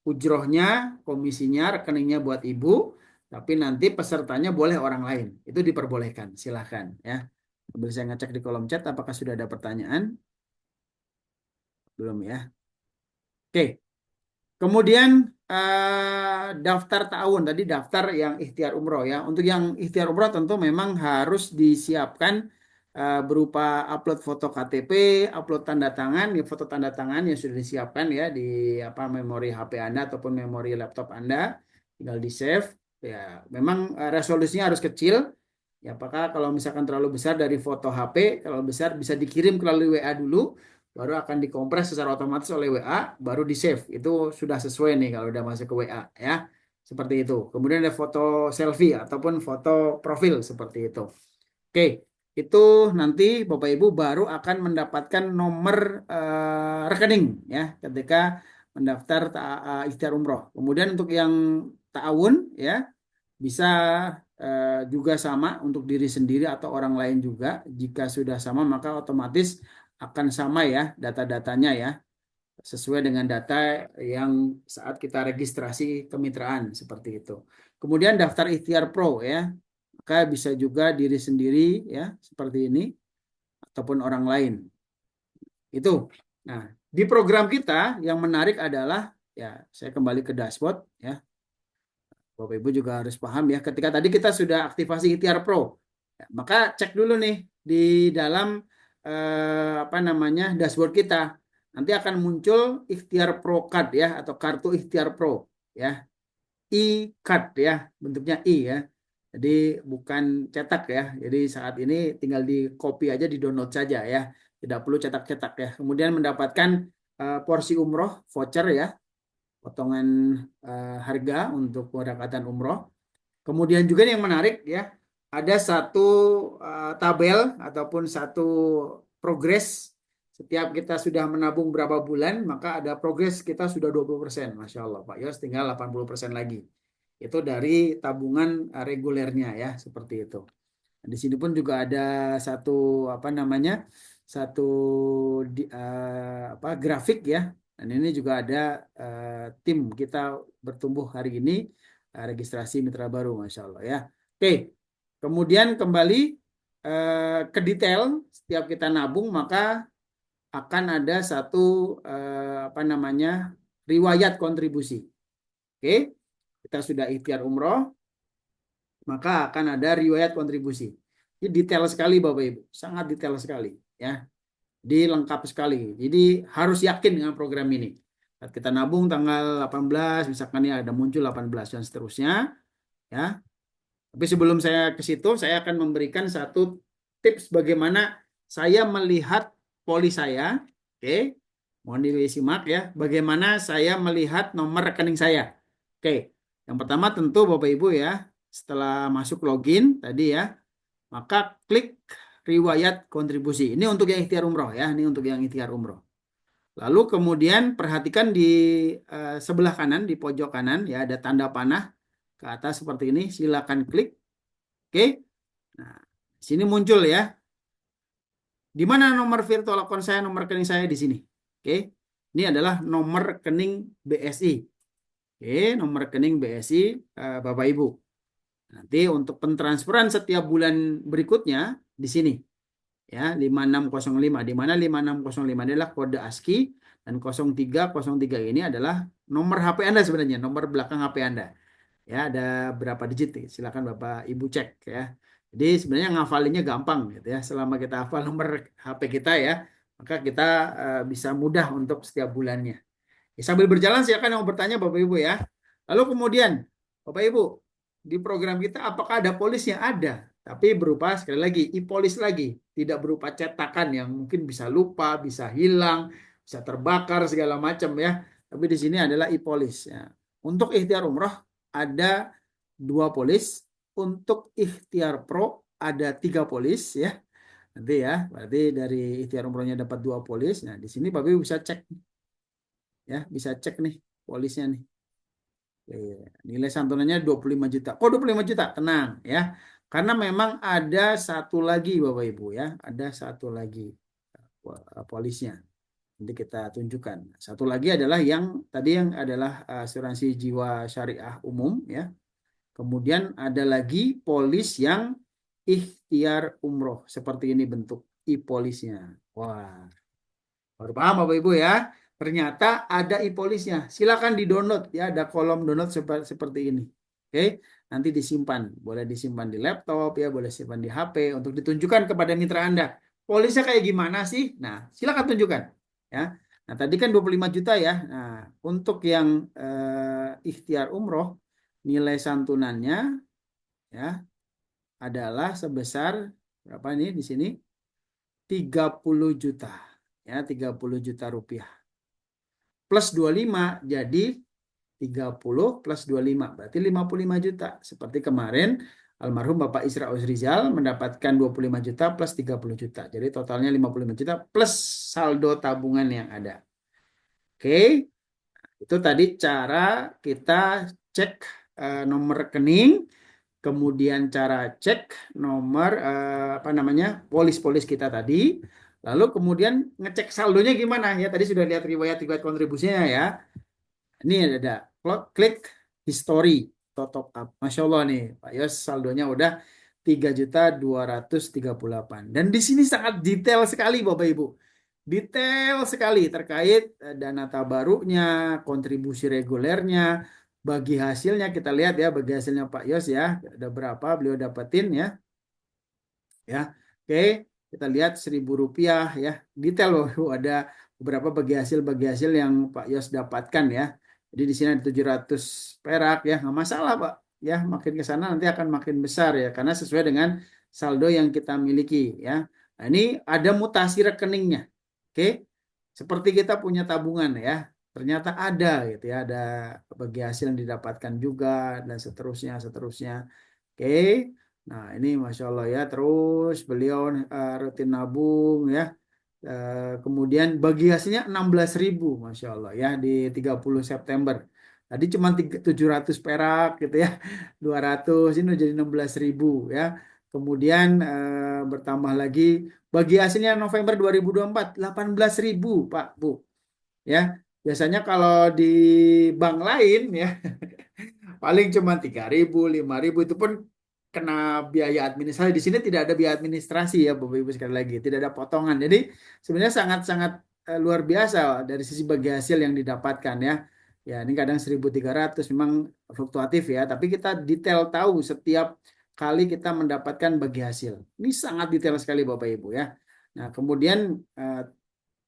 ujrohnya, komisinya, rekeningnya buat ibu, tapi nanti pesertanya boleh orang lain. Itu diperbolehkan, silahkan ya. Sambil saya ngecek di kolom chat apakah sudah ada pertanyaan? Belum ya. Oke. Kemudian daftar tahun tadi daftar yang ikhtiar umroh ya. Untuk yang ikhtiar umroh tentu memang harus disiapkan berupa upload foto KTP, upload tanda tangan, ya foto tanda tangan yang sudah disiapkan ya di apa memori HP Anda ataupun memori laptop Anda, tinggal di save. Ya, memang resolusinya harus kecil. Ya, apakah kalau misalkan terlalu besar dari foto HP, kalau besar bisa dikirim melalui WA dulu, baru akan dikompres secara otomatis oleh WA, baru di save. Itu sudah sesuai nih kalau udah masuk ke WA ya. Seperti itu. Kemudian ada foto selfie ataupun foto profil seperti itu. Oke, itu nanti Bapak Ibu baru akan mendapatkan nomor rekening ya ketika mendaftar ikhtiar umroh. Kemudian untuk yang ta'awun ya bisa juga sama untuk diri sendiri atau orang lain juga. Jika sudah sama maka otomatis akan sama ya data-datanya ya sesuai dengan data yang saat kita registrasi kemitraan seperti itu. Kemudian daftar ikhtiar pro ya. Maka bisa juga diri sendiri ya seperti ini ataupun orang lain. Itu. Nah, di program kita yang menarik adalah ya saya kembali ke dashboard ya. Bapak Ibu juga harus paham ya ketika tadi kita sudah aktivasi ikhtiar pro. Ya, maka cek dulu nih di dalam apa namanya dashboard kita. Nanti akan muncul ikhtiar pro card ya atau kartu ikhtiar pro ya. E-card ya, bentuknya I ya. Jadi bukan cetak ya. Jadi saat ini tinggal di copy aja, di download saja ya. Tidak perlu cetak-cetak ya. Kemudian mendapatkan porsi umroh voucher ya, potongan harga untuk keberangkatan umroh. Kemudian juga yang menarik ya, ada satu tabel ataupun satu progres setiap kita sudah menabung berapa bulan, maka ada progres kita sudah 20%. Masya Allah Pak Yos, tinggal 80% lagi. Itu dari tabungan regulernya ya, seperti itu. Di sini pun juga ada satu apa namanya, satu apa grafik ya. Dan ini juga ada tim kita bertumbuh hari ini registrasi mitra baru, Masya Allah ya. Oke, kemudian kembali ke detail setiap kita nabung maka akan ada satu apa namanya riwayat kontribusi. Oke, kita sudah ikhtiar umroh, maka akan ada riwayat kontribusi. Ini detail sekali Bapak Ibu, sangat detail sekali ya. Dilengkap sekali. Jadi harus yakin dengan program ini. Saat kita nabung tanggal 18, misalkan ya ada muncul 18 dan seterusnya ya. Tapi sebelum saya ke situ, saya akan memberikan satu tips bagaimana saya melihat polis saya. Oke, mohon disimak ya. Bagaimana saya melihat nomor rekening saya. Oke, yang pertama tentu Bapak Ibu ya, setelah masuk login tadi ya, maka klik riwayat kontribusi. Ini untuk yang ikhtiar umroh ya, ini untuk yang ikhtiar umroh. Lalu kemudian perhatikan di sebelah kanan, di pojok kanan ya ada tanda panah ke atas seperti ini. Silakan klik. Oke. Nah, sini muncul ya. Di mana nomor virtual account saya, nomor rekening saya di sini. Oke. Ini adalah nomor rekening BSI. Oke, nomor rekening BSI Bapak Ibu. Nanti untuk pentransferan setiap bulan berikutnya di sini ya 5605 di mana 5605 adalah kode ASCII dan 0303 ini adalah nomor HP Anda sebenarnya, nomor belakang HP Anda. Ya, ada berapa digit nih? Silakan Bapak Ibu cek ya. Jadi sebenarnya ngafalinnya gampang gitu ya. Selama kita hafal nomor HP kita ya, maka kita bisa mudah untuk setiap bulannya. Ya, sambil berjalan silakan yang mau bertanya Bapak Ibu ya. Lalu kemudian Bapak Ibu di program kita apakah ada polisnya? Ada, tapi berupa sekali lagi e-polis lagi, tidak berupa cetakan yang mungkin bisa lupa, bisa hilang, bisa terbakar segala macam ya. Tapi di sini adalah e-polis ya. Untuk ikhtiar umroh ada 2 polis, untuk ikhtiar pro ada 3 polis ya. Nanti ya, berarti dari ikhtiar umrohnya dapat 2 polis. Nah, di sini Bapak Ibu bisa cek ya, bisa cek nih polisnya nih. Nilai santunannya 25 juta. Kok 25 juta? Tenang ya. Karena memang ada satu lagi Bapak Ibu ya. Ada satu lagi polisnya. Nanti kita tunjukkan. Satu lagi adalah yang tadi yang adalah asuransi jiwa syariah umum ya. Kemudian ada lagi polis yang ikhtiar umroh. Seperti ini bentuk e-polisnya. Wah, baru paham Bapak Ibu ya. Ternyata ada e-polisnya. Silakan di-download ya, ada kolom download seperti ini. Oke, nanti disimpan. Boleh disimpan di laptop ya, boleh simpan di HP untuk ditunjukkan kepada mitra Anda. Polisnya kayak gimana sih? Nah, silakan tunjukkan ya. Nah, tadi kan 25 juta ya. Nah, untuk yang ikhtiar umroh nilai santunannya ya adalah sebesar berapa nih di sini? 30 juta. Ya, 30 juta rupiah. Plus 25 jadi 30 plus 25 berarti 55 juta. Seperti kemarin almarhum Bapak Isra Uzrizal mendapatkan 25 juta plus 30 juta. Jadi totalnya 55 juta plus saldo tabungan yang ada. Oke, itu tadi cara kita cek nomor rekening, kemudian cara cek nomor apa namanya polis-polis kita tadi. Lalu kemudian ngecek saldonya gimana ya? Tadi sudah lihat riwayat-riwayat kontribusinya ya. Ini ada klik history top up. Masya Allah nih, Pak Yos saldonya udah 3.238. Dan di sini sangat detail sekali Bapak Ibu. Detail sekali terkait dana tabaruknya, kontribusi regulernya, bagi hasilnya kita lihat ya, bagi hasilnya Pak Yos ya, ada berapa beliau dapetin ya. Ya, oke, kita lihat Rp1.000 ya, detail loh, ada beberapa bagi hasil yang Pak Yos dapatkan ya. Jadi di sini ada 700 perak ya, nggak masalah Pak. Ya, makin ke sana nanti akan makin besar ya, karena sesuai dengan saldo yang kita miliki ya. Nah, ini ada mutasi rekeningnya. Oke, seperti kita punya tabungan ya, ternyata ada gitu ya, ada bagi hasil yang didapatkan juga dan seterusnya, seterusnya. Oke, nah ini Masya Allah ya, terus beliau rutin nabung ya. Kemudian bagi hasilnya 16.000 Masya Allah ya di 30 September. Tadi cuma 700 perak gitu ya. 200 ini udah jadi 16.000 ya. Kemudian bertambah lagi bagi hasilnya November 2024 18.000 Pak Bu ya. Biasanya kalau di bank lain ya paling cuma 3.000, 5.000 itu pun kena biaya administrasi. Di sini tidak ada biaya administrasi ya Bapak Ibu sekali lagi, tidak ada potongan. Jadi sebenarnya sangat-sangat luar biasa dari sisi bagi hasil yang didapatkan ya. Ya ini kadang 1.300 memang fluktuatif ya, tapi kita detail tahu setiap kali kita mendapatkan bagi hasil. Ini sangat detail sekali Bapak Ibu ya. Nah kemudian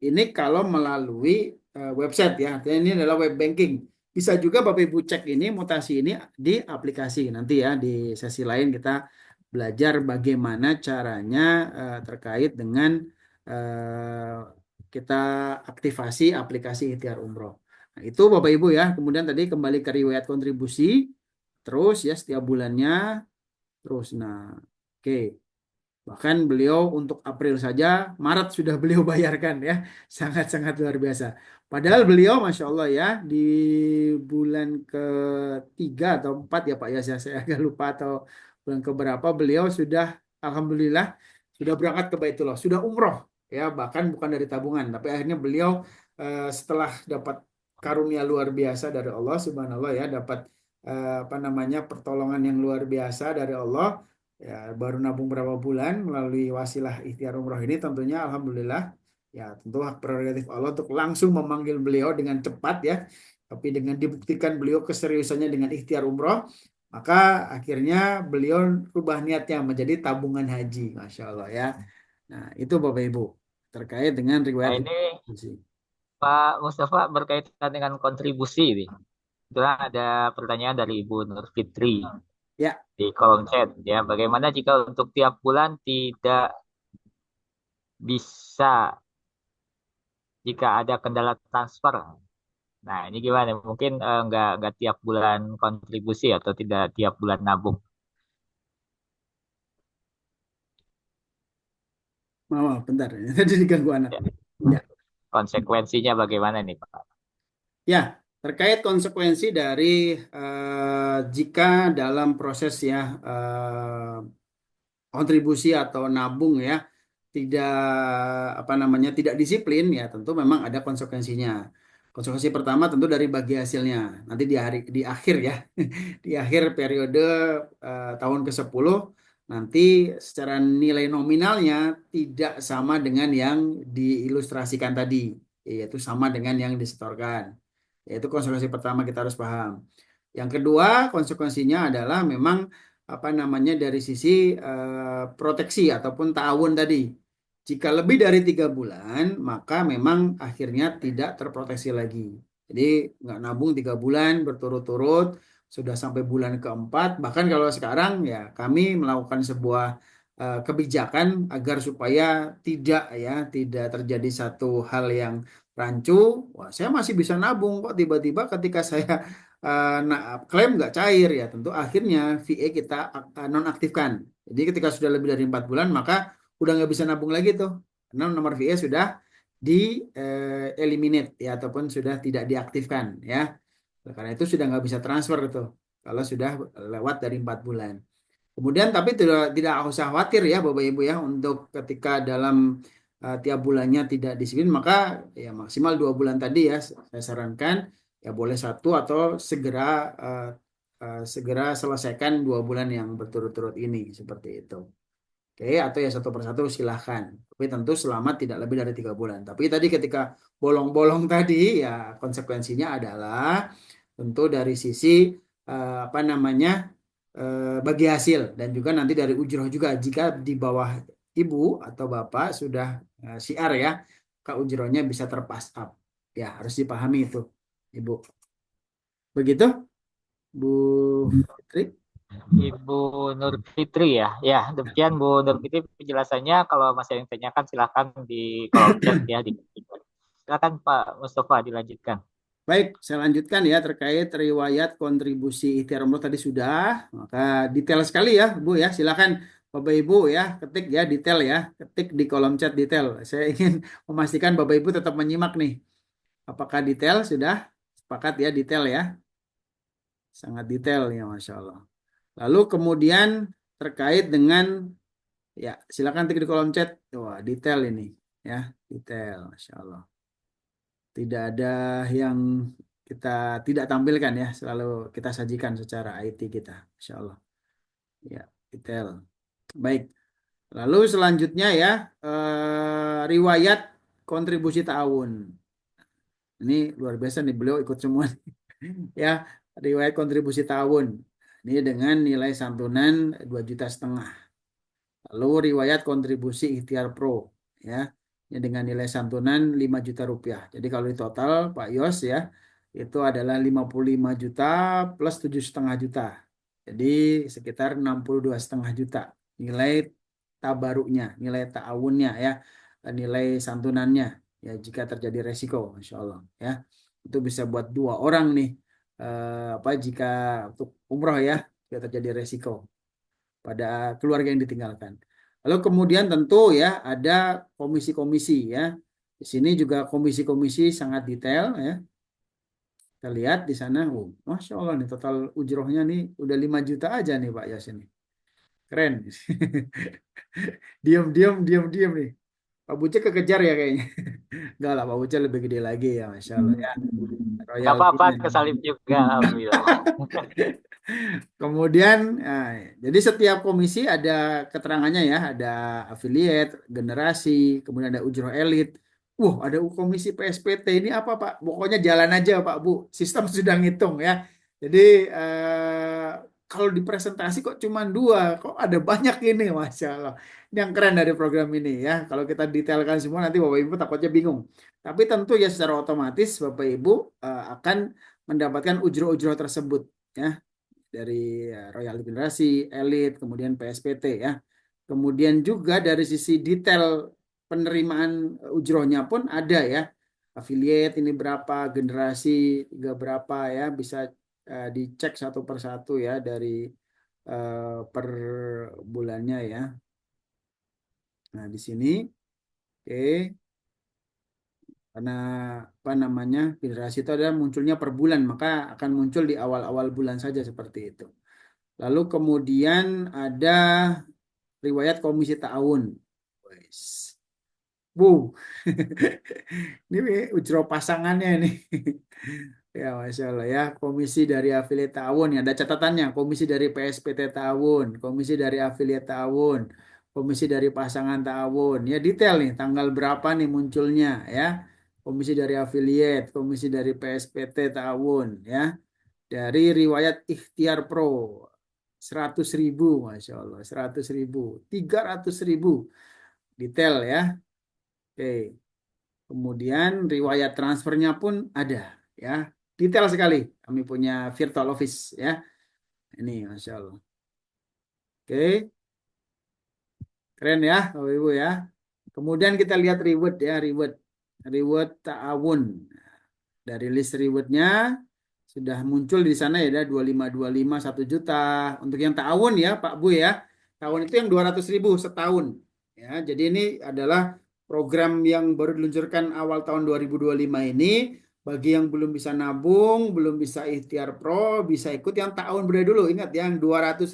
ini kalau melalui website ya, artinya ini adalah web banking. Bisa juga Bapak Ibu cek ini mutasi ini di aplikasi. Nanti ya di sesi lain kita belajar bagaimana caranya terkait dengan eh, kita aktivasi aplikasi Ikhtiar Umroh. Nah, itu Bapak Ibu ya. Kemudian tadi kembali ke riwayat kontribusi terus ya setiap bulannya terus. Nah, oke. Bahkan beliau untuk April saja, Maret sudah beliau bayarkan ya. Sangat-sangat luar biasa. Padahal beliau, Masya Allah ya, di bulan ketiga atau empat ya Pak ya, saya agak lupa atau bulan keberapa beliau sudah, Alhamdulillah, sudah berangkat ke Baitullah, sudah umroh. Ya, bahkan bukan dari tabungan. Tapi akhirnya beliau setelah dapat karunia luar biasa dari Allah, Subhanallah ya, dapat apa namanya pertolongan yang luar biasa dari Allah ya baru nabung berapa bulan melalui wasilah ikhtiar umroh ini tentunya alhamdulillah ya tentu hak prerogatif Allah untuk langsung memanggil beliau dengan cepat ya tapi dengan dibuktikan beliau keseriusannya dengan ikhtiar umroh maka akhirnya beliau rubah niatnya menjadi tabungan haji Masya Allah ya. Nah itu Bapak Ibu terkait dengan Nah riwayat ini kontribusi. Pak Mustafa berkaitan dengan kontribusi ini. Kebetulan ada pertanyaan dari Ibu Nur Fitri Ya, di kolom chat ya. Bagaimana jika untuk tiap bulan tidak bisa jika ada kendala transfer? Nah, ini gimana? Mungkin nggak tiap bulan kontribusi atau tidak tiap bulan nabung. maaf bentar tadi diganggu anak. Ya, Ya. konsekuensinya bagaimana nih, Pak? Ya, terkait konsekuensi dari jika dalam proses ya kontribusi atau nabung ya tidak apa namanya tidak disiplin ya tentu memang ada konsekuensinya. Konsekuensi pertama tentu dari bagi hasilnya. Nanti di akhir ya, di akhir periode tahun ke-10 nanti secara nilai nominalnya tidak sama dengan yang diilustrasikan tadi, yaitu sama dengan yang disetorkan. Yaitu konsekuensi pertama kita harus paham. Yang kedua, konsekuensinya adalah memang apa namanya dari sisi proteksi ataupun ta'awun tadi. Jika lebih dari 3 bulan, maka memang akhirnya tidak terproteksi lagi. Jadi nggak nabung 3 bulan berturut-turut, sudah sampai bulan keempat. Bahkan kalau sekarang ya kami melakukan sebuah kebijakan agar supaya tidak terjadi satu hal yang rancu. Wah, saya masih bisa nabung kok tiba-tiba ketika saya klaim nggak cair ya tentu akhirnya VA kita nonaktifkan. Jadi ketika sudah lebih dari 4 bulan maka udah nggak bisa nabung lagi tuh karena nomor VA sudah di eliminate ya ataupun sudah tidak diaktifkan ya. Karena itu sudah nggak bisa transfer itu kalau sudah lewat dari 4 bulan. Kemudian tapi tidak tidak usah khawatir ya Bapak Ibu ya untuk ketika dalam tiap bulannya tidak disiplin maka ya maksimal 2 bulan tadi ya saya sarankan ya boleh satu atau segera selesaikan 2 bulan yang berturut-turut ini seperti itu. Oke, atau ya satu persatu silahkan. Tapi tentu selama tidak lebih dari 3 bulan. Tapi tadi ketika bolong-bolong tadi ya konsekuensinya adalah tentu dari sisi apa namanya bagi hasil dan juga nanti dari ujroh juga jika di bawah ibu atau bapak sudah syiar ya, maka ujrohnya bisa terpas up. Ya harus dipahami itu, Ibu. Begitu, Bu Fitri. Ibu Nur Fitri ya. Ya, demikian Bu Nur Fitri penjelasannya. Kalau masih ada yang tanyakan silahkan di kolom chat ya. Silakan Pak Mustafa dilanjutkan. Baik, saya lanjutkan ya terkait riwayat kontribusi ikhtiar umroh tadi sudah. Maka detail sekali ya, Bu ya. Silakan Bapak Ibu ya, ketik ya detail ya. Ketik di kolom chat detail. Saya ingin memastikan Bapak Ibu tetap menyimak nih. Apakah detail sudah? Sepakat ya detail ya. Sangat detail ya, Masya Allah. Lalu kemudian terkait dengan ya, silakan ketik di kolom chat. Wah, detail ini ya, detail, Masya Allah. Tidak ada yang kita tidak tampilkan ya, selalu kita sajikan secara IT kita, Insya Allah. Ya, detail. Baik. Lalu selanjutnya ya, riwayat kontribusi tahun. Ini luar biasa nih, beliau ikut semua. Ya, riwayat kontribusi tahun. Ini dengan nilai santunan 2,5 juta. Lalu riwayat kontribusi ikhtiar pro. Ya, ini dengan nilai santunan 5 juta rupiah. Jadi kalau di total Pak Yos ya itu adalah 55 juta plus 7,5 juta. Jadi sekitar 62,5 juta nilai tabaruknya, nilai ta'awunnya ya, nilai santunannya ya jika terjadi resiko, Masya Allah ya. Itu bisa buat 2 orang nih apa jika untuk umroh ya jika terjadi resiko pada keluarga yang ditinggalkan. Lalu kemudian tentu ya ada komisi-komisi ya. Di sini juga komisi-komisi sangat detail ya. Kita lihat di sana, Masya Allah nih total ujrohnya nih udah 5 juta aja nih Pak Yas ini. Keren. Diam nih. Pak Buce kekejar ya kayaknya. Enggak lah, Pak Buce lebih gede lagi ya, Masya Allah ya. Nggak apa-apa, Royaltinya. kesalip juga. Alhamdulillah. Kemudian, jadi setiap komisi ada keterangannya ya, ada affiliate, generasi, kemudian ada ujroh elit. Ada komisi PSPT ini apa Pak? Pokoknya jalan aja Pak Bu, sistem sudah ngitung ya. Jadi kalau di presentasi kok cuma 2, kok ada banyak ini, Masya Allah. Ini yang keren dari program ini ya. Kalau kita detailkan semua nanti Bapak Ibu takutnya bingung. Tapi tentu ya secara otomatis Bapak Ibu akan mendapatkan ujroh-ujroh tersebut ya dari Royal Generasi, Elite, kemudian PSPT ya. Kemudian juga dari sisi detail penerimaan ujrohnya pun ada ya. Affiliate ini berapa, generasi juga berapa ya, bisa dicek satu persatu ya dari per bulannya ya. Nah, di sini oke. Karena apa namanya generasi itu adalah munculnya per bulan maka akan muncul di awal-awal bulan saja seperti itu. Lalu kemudian ada riwayat komisi ta'awun. Wes. Bu, ini ujro pasangannya ini. Ya, Masya Allah ya. Komisi dari afiliat tahun. Ya, ada catatannya. Komisi dari PSPT tahun. Komisi dari afiliat tahun. Komisi dari pasangan tahun. Ya, detail nih. Tanggal berapa nih munculnya ya. Komisi dari afiliat. Komisi dari PSPT tahun. Ya. Dari riwayat Ikhtiar Pro. 100.000. Masya Allah. 100.000. 300.000. Detail ya. Oke. Kemudian riwayat transfernya pun ada ya. Detail sekali. Kami punya virtual office ya. Ini Masya Allah. Oke, keren ya Bapak Ibu ya. Kemudian kita lihat reward ya, reward. Reward ta'awun. Dari list rewardnya sudah muncul di sana ya, ada 2525 1 juta. Untuk yang ta'awun ya Pak Bu ya. Tahun itu yang 200.000 setahun. Ya, jadi ini adalah program yang baru diluncurkan awal tahun 2025 ini. Bagi yang belum bisa nabung, belum bisa ikhtiar pro, bisa ikut yang tahun berdua dulu. Ingat yang 200.000.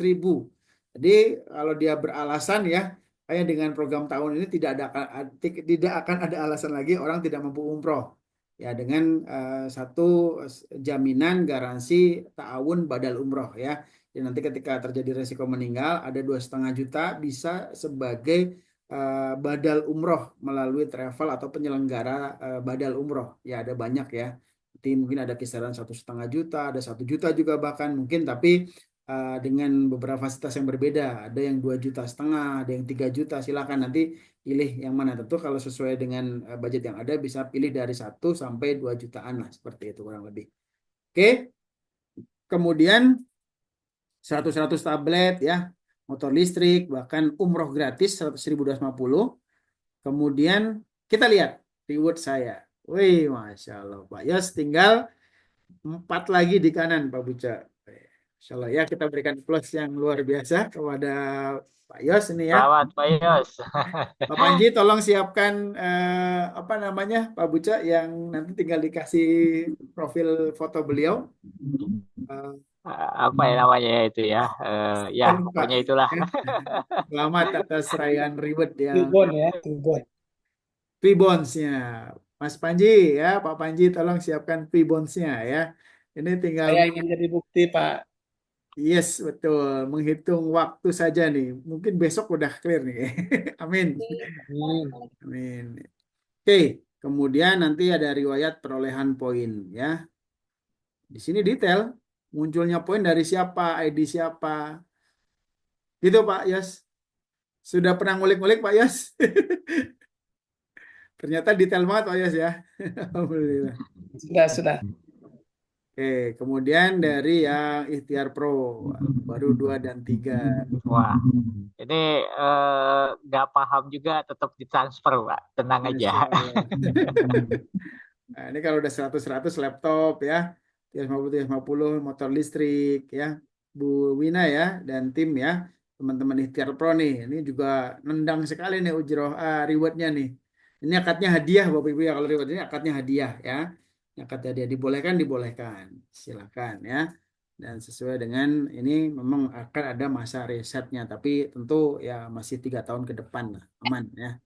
Jadi kalau dia beralasan ya, kayak dengan program tahun ini tidak akan ada alasan lagi orang tidak mampu umroh. Ya dengan satu jaminan garansi ta'awun badal umroh ya. Jadi nanti ketika terjadi resiko meninggal ada 2,5 juta bisa sebagai badal umroh melalui travel atau penyelenggara badal umroh. Ya ada banyak ya. Nanti mungkin ada kisaran 1,5 juta, ada 1 juta juga bahkan mungkin, tapi dengan beberapa fasilitas yang berbeda. Ada yang 2,5 juta, ada yang 3 juta. Silakan nanti pilih yang mana. Tentu kalau sesuai dengan budget yang ada bisa pilih dari 1 sampai 2 jutaan lah, seperti itu kurang lebih. Oke. Kemudian 100 tablet ya, motor listrik, bahkan umroh gratis 100.250. Kemudian kita lihat reward saya. Wih, Masya Allah. Pak Yos tinggal 4 lagi di kanan Pak Buca. Masya Allah ya, kita berikan plus yang luar biasa kepada Pak Yos ini ya. Selamat Pak Yos. Pak Panji tolong siapkan apa namanya Pak Buca yang nanti tinggal dikasih profil foto beliau. Apa ya namanya ya itu ya. Ya, Saya lupa. pokoknya itulah. Ya. Selamat atas rayaan reward yang Tribun ya, Tribun. Tribonsnya. Mas Panji ya, Pak Panji tolong siapkan Tribonsnya ya. Ini tinggal Saya ingin jadi bukti, Pak. yes betul, menghitung waktu saja nih. Mungkin besok udah clear nih. Amin. Amin. Amin. Oke, kemudian nanti ada riwayat perolehan poin ya. Di sini detail munculnya poin dari siapa, ID siapa. Gitu Pak Yos. Sudah pernah ngulik-ngulik Pak Yos? Ternyata detail banget Pak Yos ya. Alhamdulillah. Sudah. Oke, kemudian dari yang Ikhtiar Pro baru 2 dan 3. Wah, ini nggak paham juga tetap ditransfer, Pak. Tenang aja. Masya Allah. Nah, ini kalau udah 100-100 laptop ya, 350 motor listrik ya, Bu Wina ya, dan tim ya, teman-teman Ikhtiar Pro nih, ini juga nendang sekali nih ujroh rewardnya nih. Ini akadnya hadiah Bapak Ibu ya, kalau reward ini akadnya hadiah ya. Akadnya hadiah dibolehkan, silakan ya. Dan sesuai dengan ini memang akan ada masa risetnya, tapi tentu ya masih 3 tahun ke depan lah, aman ya.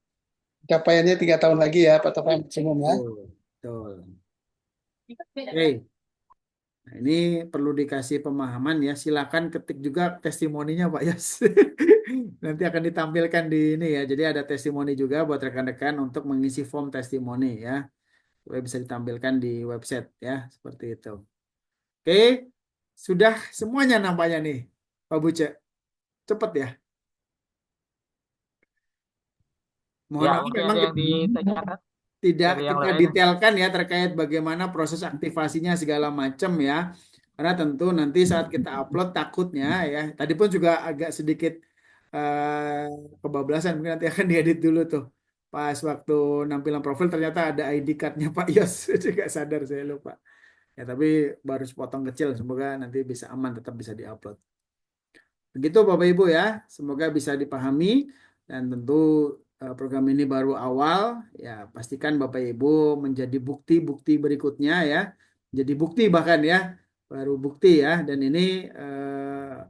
Capaiannya 3 tahun lagi ya, patokan maksimum ya. Betul, betul. Oke. Nah, ini perlu dikasih pemahaman ya. Silakan ketik juga testimoninya Pak Yos. Nanti akan ditampilkan di ini ya. Jadi ada testimoni juga buat rekan-rekan untuk mengisi form testimoni ya. Supaya bisa ditampilkan di website ya. Seperti itu. Oke. Sudah semuanya nampaknya nih Pak Buce. Cepet ya. Mohon Ya, maaf mungkin memang ada yang ditanyakan tidak dari yang kita lain. detailkan ya terkait bagaimana proses aktivasinya segala macam ya. Karena tentu nanti saat kita upload takutnya ya. Tadi pun juga agak sedikit eh, kebablasan. Mungkin nanti akan diedit dulu tuh. Pas waktu nampilan profil ternyata ada ID card-nya Pak Yos. Juga sadar saya lupa. Ya tapi baru sepotong kecil. Semoga nanti bisa aman tetap bisa diupload. Begitu Bapak Ibu ya, semoga bisa dipahami dan tentu program ini baru awal ya, pastikan Bapak Ibu menjadi bukti-bukti berikutnya ya. Jadi bukti bahkan ya, baru bukti ya, dan ini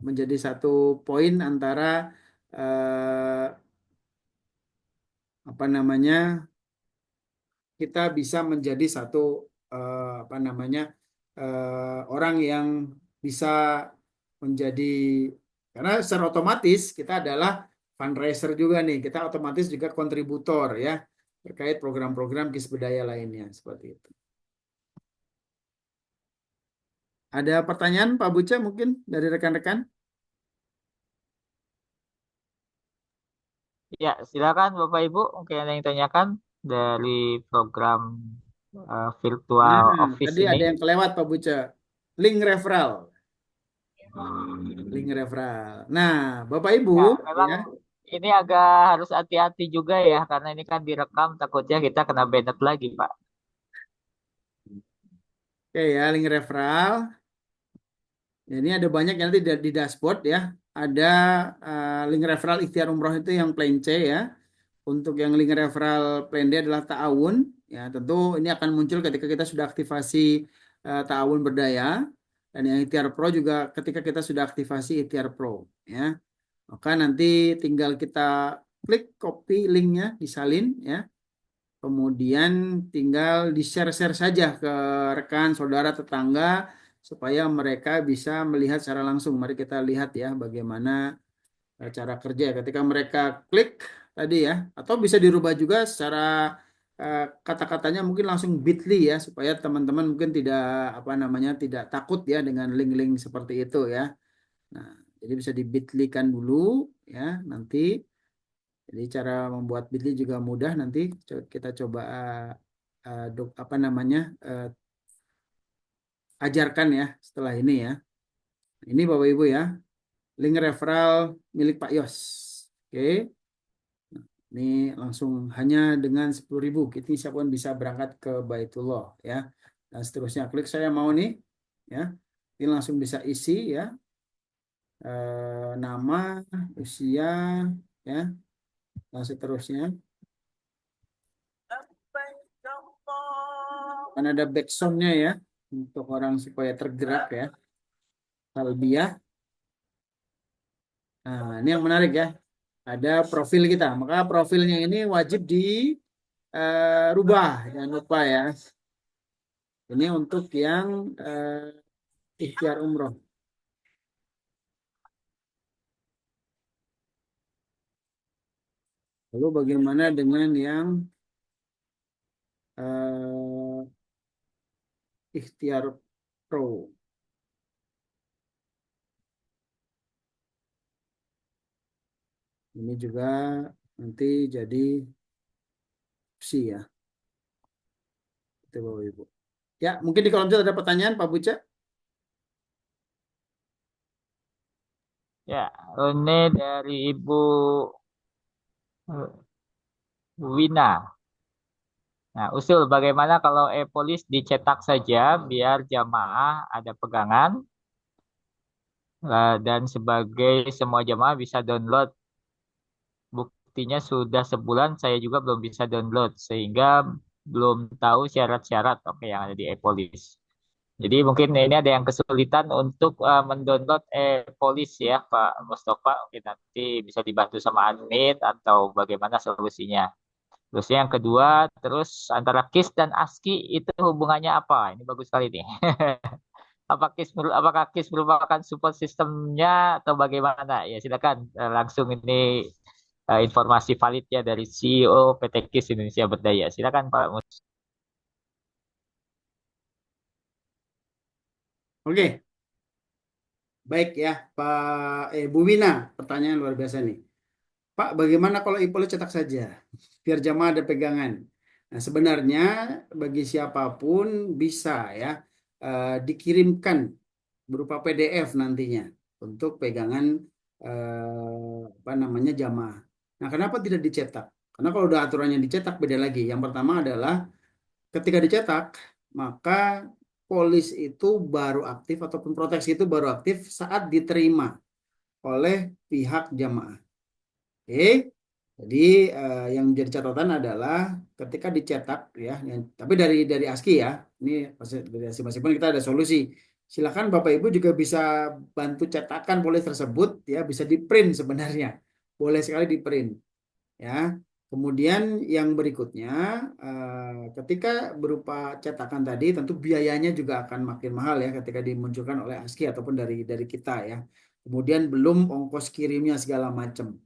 menjadi satu poin antara apa namanya, kita bisa menjadi satu apa namanya, orang yang bisa menjadi, karena secara otomatis kita adalah fundraiser juga nih, kita otomatis juga kontributor ya terkait program-program KIS Berdaya lainnya seperti itu. Ada pertanyaan Pak Buca mungkin dari rekan-rekan? Ya, silakan Bapak Ibu, mungkin ada yang tanyakan dari program virtual Nah, office tadi ini. ada yang kelewat Pak Buca. Link referral. Link referral. Nah, Bapak Ibu, Ya, memang ya, ini agak harus hati-hati juga ya, karena ini kan direkam, takutnya kita kena banned lagi, Pak. oke ya, link referral. Ini ada banyak yang nanti di dashboard ya. Ada link referral ikhtiar umroh itu yang plain C ya. Untuk yang link referral plan D adalah ta'awun. Ya, tentu ini akan muncul ketika kita sudah aktivasi ta'awun berdaya. Dan yang ikhtiar pro juga ketika kita sudah aktivasi ikhtiar pro. Ya. Maka nanti tinggal kita klik copy linknya, disalin ya. Kemudian tinggal di-share-share saja ke rekan, saudara, tetangga supaya mereka bisa melihat secara langsung. Mari kita lihat ya bagaimana cara kerja ketika mereka klik tadi ya, atau bisa dirubah juga secara kata-katanya mungkin langsung bit.ly ya supaya teman-teman mungkin tidak apa namanya tidak takut ya dengan link-link seperti itu ya. Nah, jadi bisa di bit.ly kan dulu ya nanti. Jadi cara membuat bit.ly juga mudah nanti kita coba apa namanya ajarkan ya setelah ini ya. Ini Bapak Ibu ya, link referral milik Pak Yos. Oke. Ini langsung hanya dengan 10.000 kita siapapun bisa berangkat ke Baitullah ya. Dan seterusnya klik saya mau nih ya. Ini langsung bisa isi ya. Nama, usia ya, dan seterusnya. Kan ada backsoundnya ya untuk orang supaya tergerak ya. Talbiyah. Nah, ini yang menarik ya. Ada profil kita. Maka profilnya ini wajib dirubah. Jangan lupa ya. Ini untuk yang ikhtiar umroh. Lalu bagaimana dengan yang ikhtiar pro? Ini juga nanti jadi opsi ya. Itu Bapak Ibu. Ya, mungkin di kolom chat ada pertanyaan Pak Buca. Ya, ini dari Ibu eh, Wina. Nah, usul bagaimana kalau e-polis dicetak saja biar jamaah ada pegangan dan sebagai semua jamaah bisa download. Buktinya sudah sebulan saya juga belum bisa download sehingga belum tahu syarat-syarat oke yang ada di e-polis. Jadi mungkin ini ada yang kesulitan untuk mendownload e-polis ya Pak Mustafa. Mungkin nanti bisa dibantu sama admin atau bagaimana solusinya. Terus yang kedua, terus antara KIS dan ASKI itu hubungannya apa? Ini bagus sekali nih. Apakah KIS merupakan support sistemnya atau bagaimana? Ya silakan langsung ini informasi valid ya dari CEO PT KIS Indonesia Berdaya. Silakan Pak Mus. Oke, baik ya Pak Bu Wina. Pertanyaan luar biasa nih. Pak, bagaimana kalau IPOL cetak saja? Biar jamaah ada pegangan. Nah, sebenarnya bagi siapapun bisa ya dikirimkan berupa PDF nantinya untuk pegangan apa namanya jamaah. Nah, kenapa tidak dicetak? Karena kalau udah aturannya dicetak beda lagi. Yang pertama adalah ketika dicetak, maka polis itu baru aktif ataupun proteksi itu baru aktif saat diterima oleh pihak jamaah. Oke, jadi yang menjadi catatan adalah ketika dicetak ya, tapi dari ASKI ya, ini dari ASKI masing-masing kita ada solusi. Silakan Bapak Ibu juga bisa bantu cetakan polis tersebut ya, bisa di print sebenarnya, boleh sekali di print ya. Kemudian yang berikutnya, ketika berupa cetakan tadi, tentu biayanya juga akan makin mahal ya ketika dimunculkan oleh ASKI ataupun dari kita ya. Kemudian belum ongkos kirimnya segala macam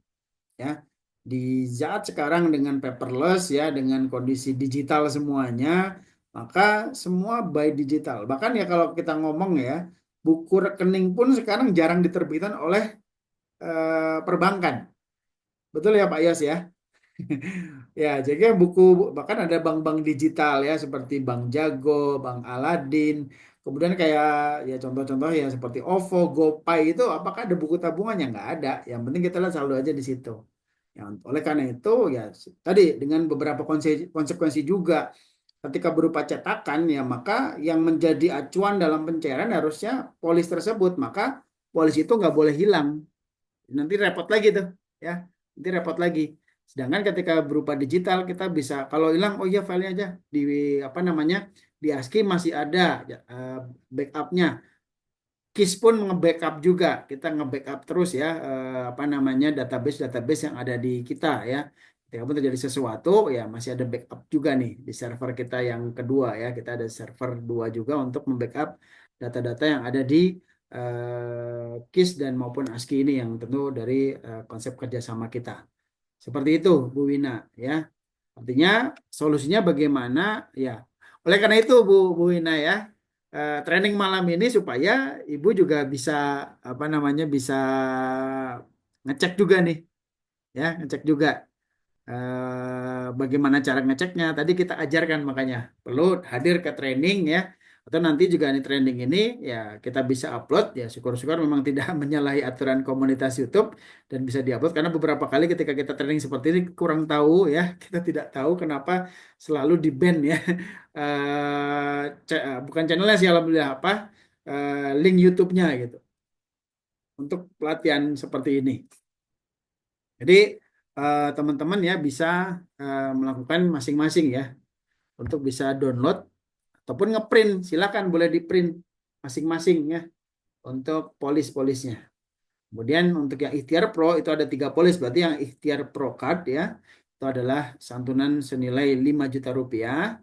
ya. Di saat sekarang dengan paperless ya, dengan kondisi digital semuanya, maka semua by digital. Bahkan ya kalau kita ngomong ya, buku rekening pun sekarang jarang diterbitkan oleh perbankan. Betul ya Pak Yos ya? Ya, jadi buku bahkan ada bank-bank digital ya seperti Bank Jago, Bank Aladin, kemudian kayak ya contoh-contoh ya seperti OVO, GoPay itu apakah ada buku tabungannya? Nggak ada. Yang penting kita lihat saldo aja di situ. Ya, oleh karena itu ya tadi dengan beberapa konsekuensi juga ketika berupa cetakan ya maka yang menjadi acuan dalam pencairan harusnya polis tersebut maka polis itu nggak boleh hilang nanti repot lagi tuh ya nanti repot lagi sedangkan ketika berupa digital kita bisa kalau hilang oh iya filenya aja di apa namanya di ASCII masih ada ya, backupnya KIS pun nge-backup juga kita nge-backup terus ya apa namanya database-database yang ada di kita ya ketika pun terjadi sesuatu ya masih ada backup juga nih di server kita yang kedua ya kita ada server dua juga untuk membackup data-data yang ada di KIS dan maupun ASCII ini yang tentu dari konsep kerjasama kita. Seperti itu, Bu Wina, ya. Artinya solusinya bagaimana? Ya. Oleh karena itu, Bu Wina ya, training malam ini supaya Ibu juga bisa apa namanya bisa ngecek juga nih, ya, ngecek juga bagaimana cara ngeceknya. Tadi kita ajarkan makanya perlu hadir ke training ya. Atau nanti juga nih training ini ya kita bisa upload ya syukur-syukur memang tidak menyalahi aturan komunitas YouTube dan bisa diupload karena beberapa kali ketika kita training seperti ini kurang tahu ya kita tidak tahu kenapa selalu di ban ya bukan channelnya sih alhamdulillah apa link YouTube-nya gitu untuk pelatihan seperti ini. Jadi teman-teman ya bisa melakukan masing-masing ya untuk bisa download ataupun ngeprint silakan boleh di print masing-masing ya untuk polis-polisnya. Kemudian untuk yang Ikhtiar Pro itu ada 3 polis berarti yang Ikhtiar Pro Card ya itu adalah santunan senilai 5 juta rupiah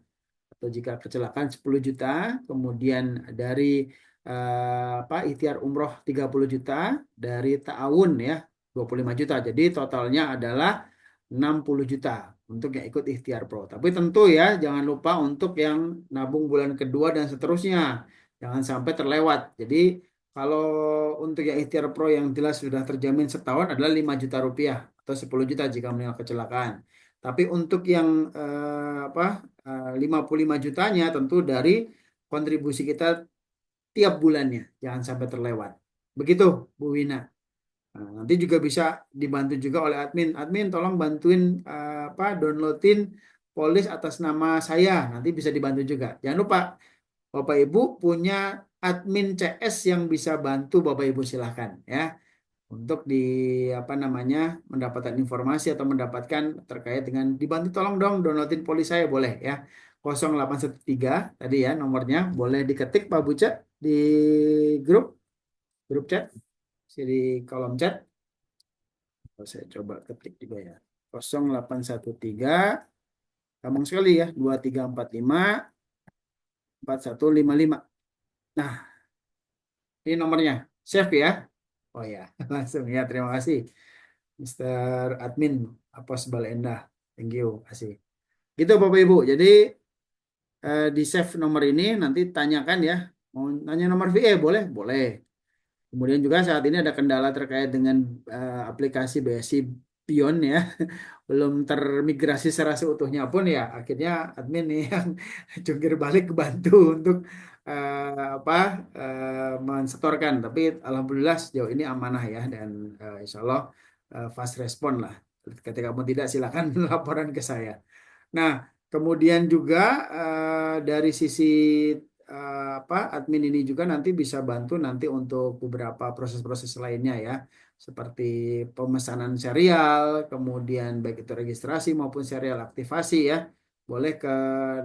atau jika kecelakaan 10 juta kemudian dari apa Ikhtiar Umroh 30 juta dari Ta'awun ya 25 juta jadi totalnya adalah 60 juta untuk yang ikut Ikhtiar Pro tapi tentu ya jangan lupa untuk yang nabung bulan kedua dan seterusnya jangan sampai terlewat jadi kalau untuk yang Ikhtiar Pro yang jelas sudah terjamin setahun adalah 5 juta rupiah atau 10 juta jika meninggal kecelakaan tapi untuk yang 55 jutanya tentu dari kontribusi kita tiap bulannya. Jangan sampai terlewat. Begitu, Bu Wina. Nah, nanti juga bisa dibantu juga oleh admin. Admin tolong bantuin downloadin polis atas nama saya. Nanti bisa dibantu juga. Jangan lupa Bapak Ibu punya admin CS yang bisa bantu Bapak Ibu silahkan ya untuk di apa namanya mendapatkan informasi atau mendapatkan terkait dengan dibantu tolong dong downloadin polis saya boleh ya 0813 tadi ya nomornya boleh diketik Pak Buca di grup grup chat di kolom chat. Saya coba ketik juga ya 0813 gampang sekali ya 2345 4155. Nah ini nomornya save ya. Oh ya langsung ya terima kasih Mister Admin Apos Balenda. Thank you, kasih. Gitu Bapak Ibu. Jadi di save nomor ini nanti tanyakan ya. Mau nanya nomor VE boleh? Boleh. Kemudian juga saat ini ada kendala terkait dengan aplikasi BSI Pion ya. Belum termigrasi secara seutuhnya pun ya akhirnya admin nih yang jungkir balik bantu untuk apa mensetorkan. Tapi alhamdulillah sejauh ini amanah ya dan insya Allah fast respon lah. Ketika kamu tidak silakan laporan ke saya. Nah, kemudian juga dari sisi apa admin ini juga nanti bisa bantu nanti untuk beberapa proses-proses lainnya ya, seperti pemesanan serial, kemudian baik itu registrasi maupun serial aktivasi ya, boleh ke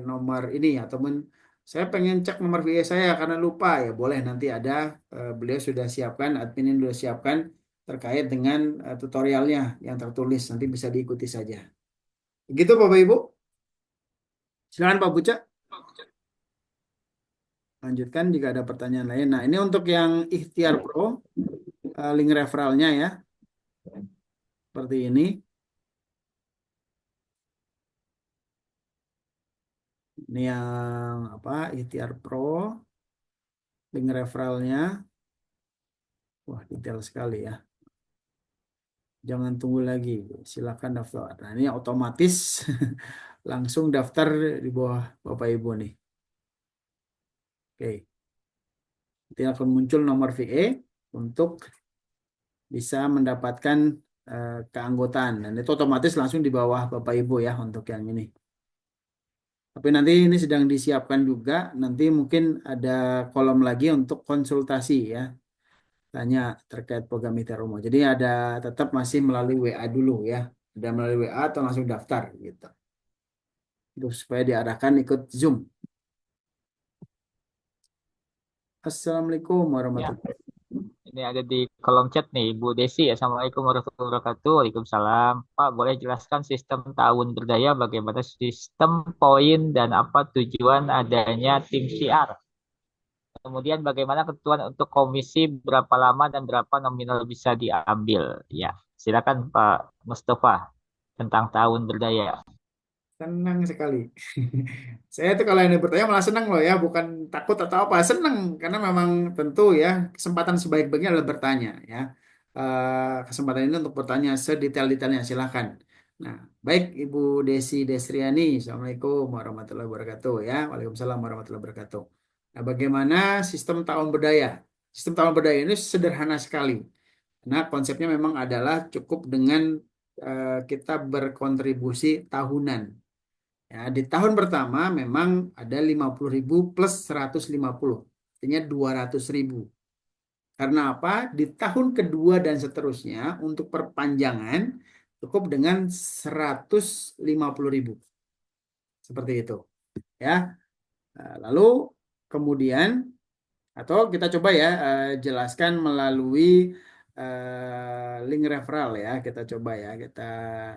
nomor ini ataupun saya pengen cek nomor VA saya karena lupa ya, boleh nanti ada beliau sudah siapkan, admin ini sudah siapkan terkait dengan tutorialnya yang tertulis nanti bisa diikuti saja. Gitu Bapak Ibu. Silakan Pak Buca, lanjutkan jika ada pertanyaan lain. Nah, ini untuk yang Ikhtiar Pro, link referralnya ya, seperti ini. Ini yang apa? Ikhtiar Pro, link referralnya. Wah, detail sekali ya. Jangan tunggu lagi, silakan daftar. Nah, ini otomatis langsung daftar di bawah Bapak Ibu nih. Oke, nanti akan muncul nomor VE untuk bisa mendapatkan keanggotaan. Dan itu otomatis langsung di bawah Bapak Ibu ya untuk yang ini. Tapi nanti ini sedang disiapkan juga, nanti mungkin ada kolom lagi untuk konsultasi ya, tanya terkait program ITER umum. Jadi ada tetap masih melalui WA dulu ya, ada melalui WA atau langsung daftar gitu. Itu supaya diarahkan ikut Zoom. Assalamualaikum Ya, warahmatullahi wabarakatuh. ini ada di kolom chat nih, Bu Desi. Assalamualaikum warahmatullahi wabarakatuh. Waalaikumsalam. Pak, boleh jelaskan sistem tahun berdaya, bagaimana sistem poin dan apa tujuan adanya tim CR? Kemudian bagaimana ketentuan untuk komisi, berapa lama dan berapa nominal bisa diambil? Ya, silakan Pak Mustafa tentang tahun berdaya. Senang sekali. Saya tuh kalau ini bertanya malah senang loh ya, bukan takut atau apa, senang karena memang tentu ya kesempatan sebaik-baiknya adalah bertanya ya. Kesempatan ini untuk bertanya sedetail-detailnya silahkan. Nah, baik Ibu Desi Desriani, Assalamualaikum warahmatullahi wabarakatuh ya, Waalaikumsalam warahmatullahi wabarakatuh. Nah, bagaimana sistem tahun berdaya? Sistem tahun berdaya ini sederhana sekali. Nah, konsepnya memang adalah cukup dengan kita berkontribusi tahunan. Ya, di tahun pertama memang ada 50.000 plus 150, artinya 200.000. Karena apa? Di tahun kedua dan seterusnya untuk perpanjangan cukup dengan 150.000. Seperti itu. Ya. Lalu kemudian atau kita coba ya jelaskan melalui link referral ya. Kita coba ya kita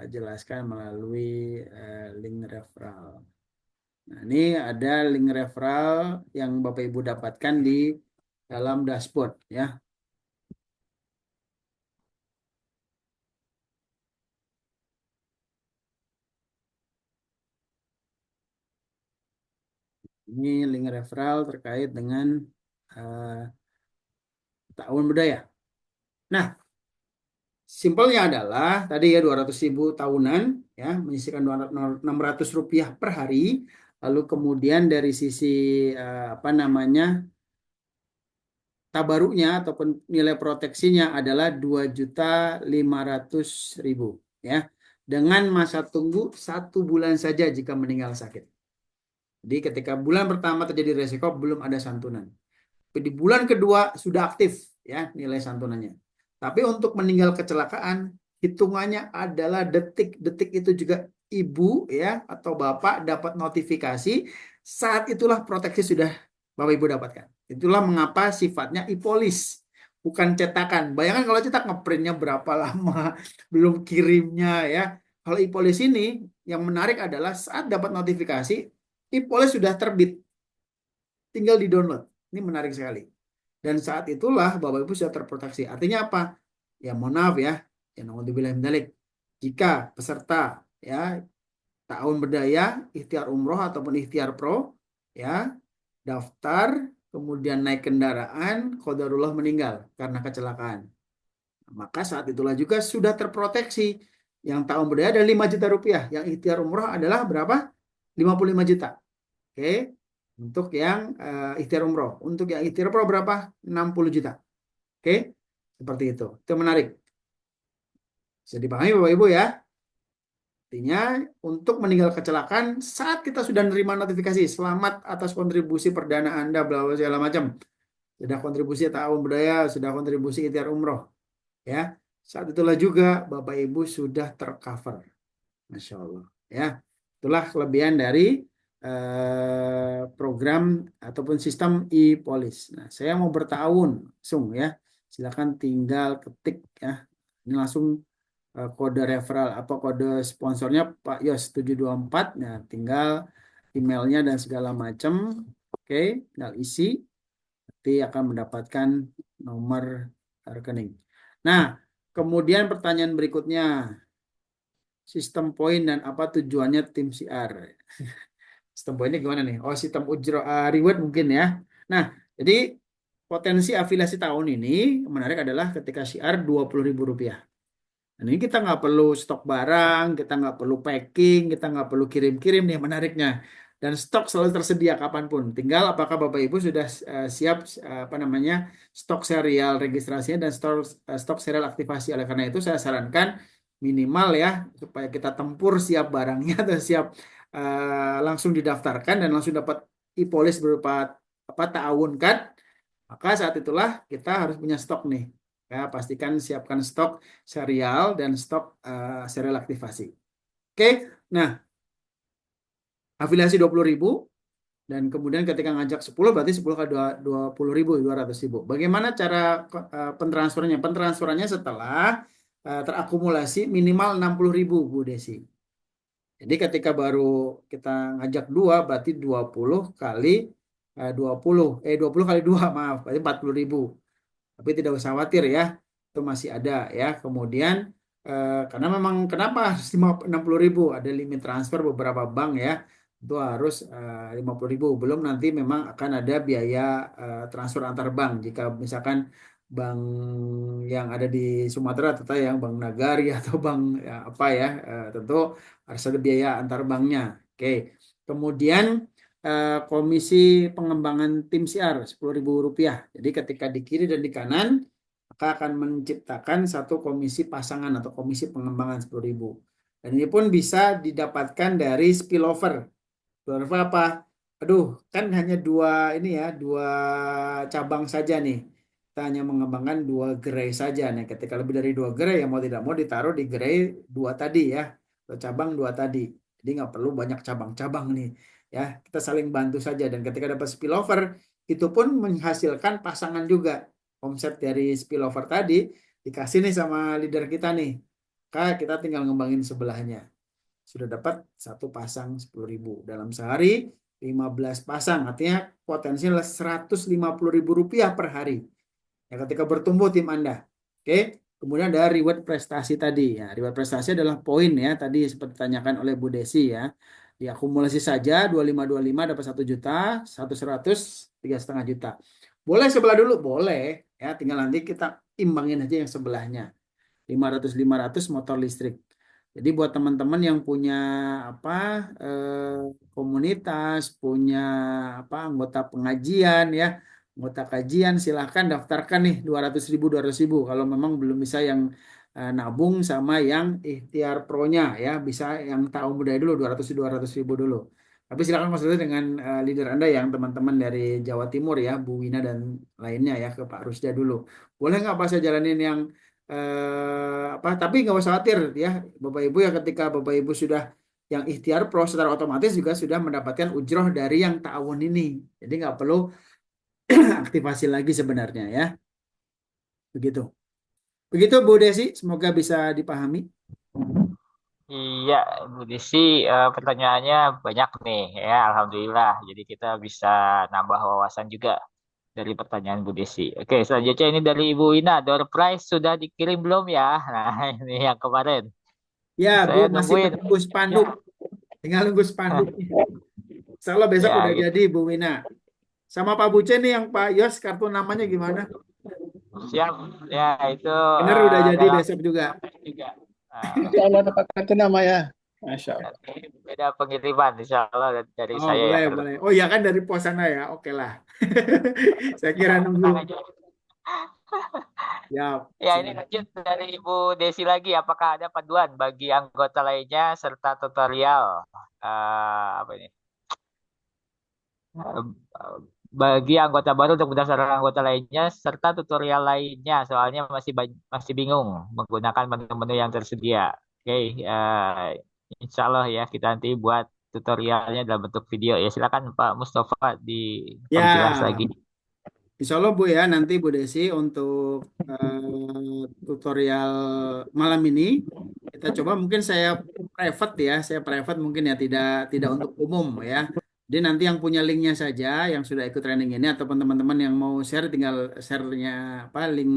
jelaskan melalui link referral. Nah, ini ada link referral yang Bapak Ibu dapatkan di dalam dashboard ya. Ini link referral terkait dengan eh, tahun budaya. Nah, simpelnya adalah tadi ya 200.000 tahunan ya, menyisihkan Rp600 per hari. Lalu kemudian dari sisi apa namanya? Tabaruknya ataupun nilai proteksinya adalah 2.500.000 ya. Dengan masa tunggu 1 bulan saja jika meninggal sakit. Jadi ketika bulan pertama terjadi resiko belum ada santunan. Tapi di bulan kedua sudah aktif ya nilai santunannya. Tapi untuk meninggal kecelakaan hitungannya adalah detik-detik itu juga ibu ya atau bapak dapat notifikasi saat itulah proteksi sudah Bapak Ibu dapatkan. Itulah mengapa sifatnya e-polis bukan cetakan. Bayangkan kalau cetak ngeprintnya berapa lama belum kirimnya ya. Kalau e-polis ini yang menarik adalah saat dapat notifikasi e-polis sudah terbit, tinggal di-download. Ini menarik sekali. Dan saat itulah Bapak Ibu sudah terproteksi. Artinya apa? Ya mohon maaf ya, ya naudzubillah min dzalik. Jika peserta ya tahun berdaya, ikhtiar umroh ataupun ikhtiar pro, ya daftar, kemudian naik kendaraan, qadarullah meninggal karena kecelakaan. Maka saat itulah juga sudah terproteksi. Yang tahun berdaya ada 5 juta rupiah. Yang ikhtiar umroh adalah berapa? 55 juta. Oke. Untuk yang ikhtiar umroh. Untuk yang ikhtiar pro berapa? 60 juta. Oke. Seperti itu. Itu menarik. Bisa dipahami Bapak Ibu ya. Artinya untuk meninggal kecelakaan saat kita sudah menerima notifikasi selamat atas kontribusi perdana Anda bla bla segala macam. Sudah kontribusi tahun budaya, sudah kontribusi ikhtiar umroh. Ya. Saat itulah juga Bapak Ibu sudah tercover. Masya Allah. Ya. Itulah kelebihan dari program ataupun sistem e-polis. Nah, saya mau bertahun langsung ya. Silakan tinggal ketik ya. Ini langsung kode referral apa kode sponsornya Pak Yos 724. Nah, tinggal emailnya dan segala macam. Oke, tinggal isi. Nanti akan mendapatkan nomor rekening. Nah, kemudian pertanyaan berikutnya, sistem poin dan apa tujuannya tim CR? Sistem poinnya gimana nih? Oh, sistem reward mungkin ya. Nah, jadi potensi afiliasi tahun ini menarik adalah ketika CR Rp20.000. Dan ini kita nggak perlu stok barang, kita nggak perlu packing, kita nggak perlu kirim-kirim nih menariknya. Dan stok selalu tersedia kapanpun. Tinggal apakah Bapak Ibu sudah siap apa namanya stok serial registrasinya dan stok serial aktivasi. Oleh karena itu saya sarankan minimal ya supaya kita tempur siap barangnya atau siap langsung didaftarkan dan langsung dapat e-polis berupa apa ta'awun kan. Maka saat itulah kita harus punya stok nih. Ya, pastikan siapkan stok serial dan stok serial aktivasi. Oke, nah afiliasi 20.000 dan kemudian ketika ngajak 10 berarti 10 kali 20.000, 200.000. Bagaimana cara pentransferannya? Pentransferannya setelah terakumulasi minimal 60.000 Bu Desi. Jadi ketika baru kita ngajak 2 berarti 20 kali 20 kali 2 maaf, berarti 40.000. Tapi tidak usah khawatir ya, itu masih ada ya. Kemudian karena memang kenapa harus 60.000, ada limit transfer beberapa bank ya, itu harus 50.000. Belum nanti memang akan ada biaya transfer antar bank. Jika misalkan bank yang ada di Sumatera atau yang Bank Nagari atau bank ya, apa ya, tentu harus ada biaya antar banknya. Oke, kemudian komisi pengembangan tim CR Rp10.000. Jadi ketika di kiri dan di kanan maka akan menciptakan satu komisi pasangan atau komisi pengembangan 10.000. Dan ini pun bisa didapatkan dari spillover. Spillover apa? Aduh, kan hanya dua ini ya, dua cabang saja nih. Kita hanya mengembangkan dua gerai saja. Nah, ketika lebih dari dua gerai ya mau tidak mau ditaruh di gerai dua tadi ya, atau cabang dua tadi. Jadi nggak perlu banyak cabang-cabang nih ya, kita saling bantu saja dan ketika dapat spillover itu pun menghasilkan pasangan juga. Omset dari spillover tadi dikasih nih sama leader kita nih, maka kita tinggal ngembangin sebelahnya, sudah dapat satu pasang 10.000 dalam sehari, 15 pasang artinya potensinya Rp150.000 per hari ya ketika bertumbuh tim Anda. Oke, kemudian ada reward prestasi tadi ya. Reward prestasi adalah poin ya, tadi seperti ditanyakan oleh Bu Desi ya. Diakumulasi saja 25 dapat 1 juta, 100 3,5 juta. Boleh sebelah dulu, boleh ya. Tinggal nanti kita imbangin aja yang sebelahnya. 500 motor listrik. Jadi buat teman-teman yang punya apa komunitas, punya apa anggota pengajian ya, anggota kajian silahkan daftarkan nih 200.000 200.000 kalau memang belum bisa yang nabung sama yang ikhtiar pro-nya ya, bisa yang tahu budaya dulu 200.000 dulu. Tapi silakan konsultasi dengan leader Anda yang teman-teman dari Jawa Timur ya, Bu Wina dan lainnya ya, ke Pak Rusda dulu. Boleh nggak Pak saya jalanin yang apa? Tapi nggak usah khawatir ya, Bapak Ibu ya, ketika Bapak Ibu sudah yang ikhtiar pro secara otomatis juga sudah mendapatkan ujroh dari yang ta'awun ini. Jadi nggak perlu aktivasi lagi sebenarnya ya. Begitu. Begitu Bu Desi, semoga bisa dipahami. Iya, Bu Desi, pertanyaannya banyak nih ya, Alhamdulillah. Jadi kita bisa nambah wawasan juga dari pertanyaan Bu Desi. Oke, selanjutnya ini dari Ibu Ina. Door prize sudah dikirim belum ya? Nah, ini yang kemarin. Ya, Bu Saya masih nungguin. menunggu spanduk. Tinggal nunggu spanduk. Insya Allah besok Ya, udah gitu. jadi Bu Wina. Sama Pak Buce nih yang Pak Yos kartu namanya gimana? Siap. Ya, itu Bener udah jadi dalam besok juga. juga. Insya Allah dapat kartu nama ya. Masya Allah. Nanti beda pengiriman, insya Allah dari Oh saya ya. boleh boleh. Oh ya kan dari pos sana ya. Oke lah. Saya kira nunggu. Tenang aja. Ya. Ya, ini lanjut dari Ibu Desi lagi. Apakah ada panduan bagi anggota lainnya serta tutorial apa ini? Eh, Bagi anggota baru untuk mendaftarkan anggota lainnya serta tutorial lainnya. Soalnya masih bingung menggunakan menu-menu yang tersedia. Oke, insya Allah ya kita nanti buat tutorialnya dalam bentuk video ya. Silakan Pak Mustafa diperjelas Ya, lagi. Insya Allah Bu ya, nanti Bu Desi untuk tutorial malam ini kita coba mungkin saya private mungkin ya, tidak tidak untuk umum ya. Jadi nanti yang punya linknya saja, yang sudah ikut training ini atau teman-teman yang mau share tinggal share-nya apa link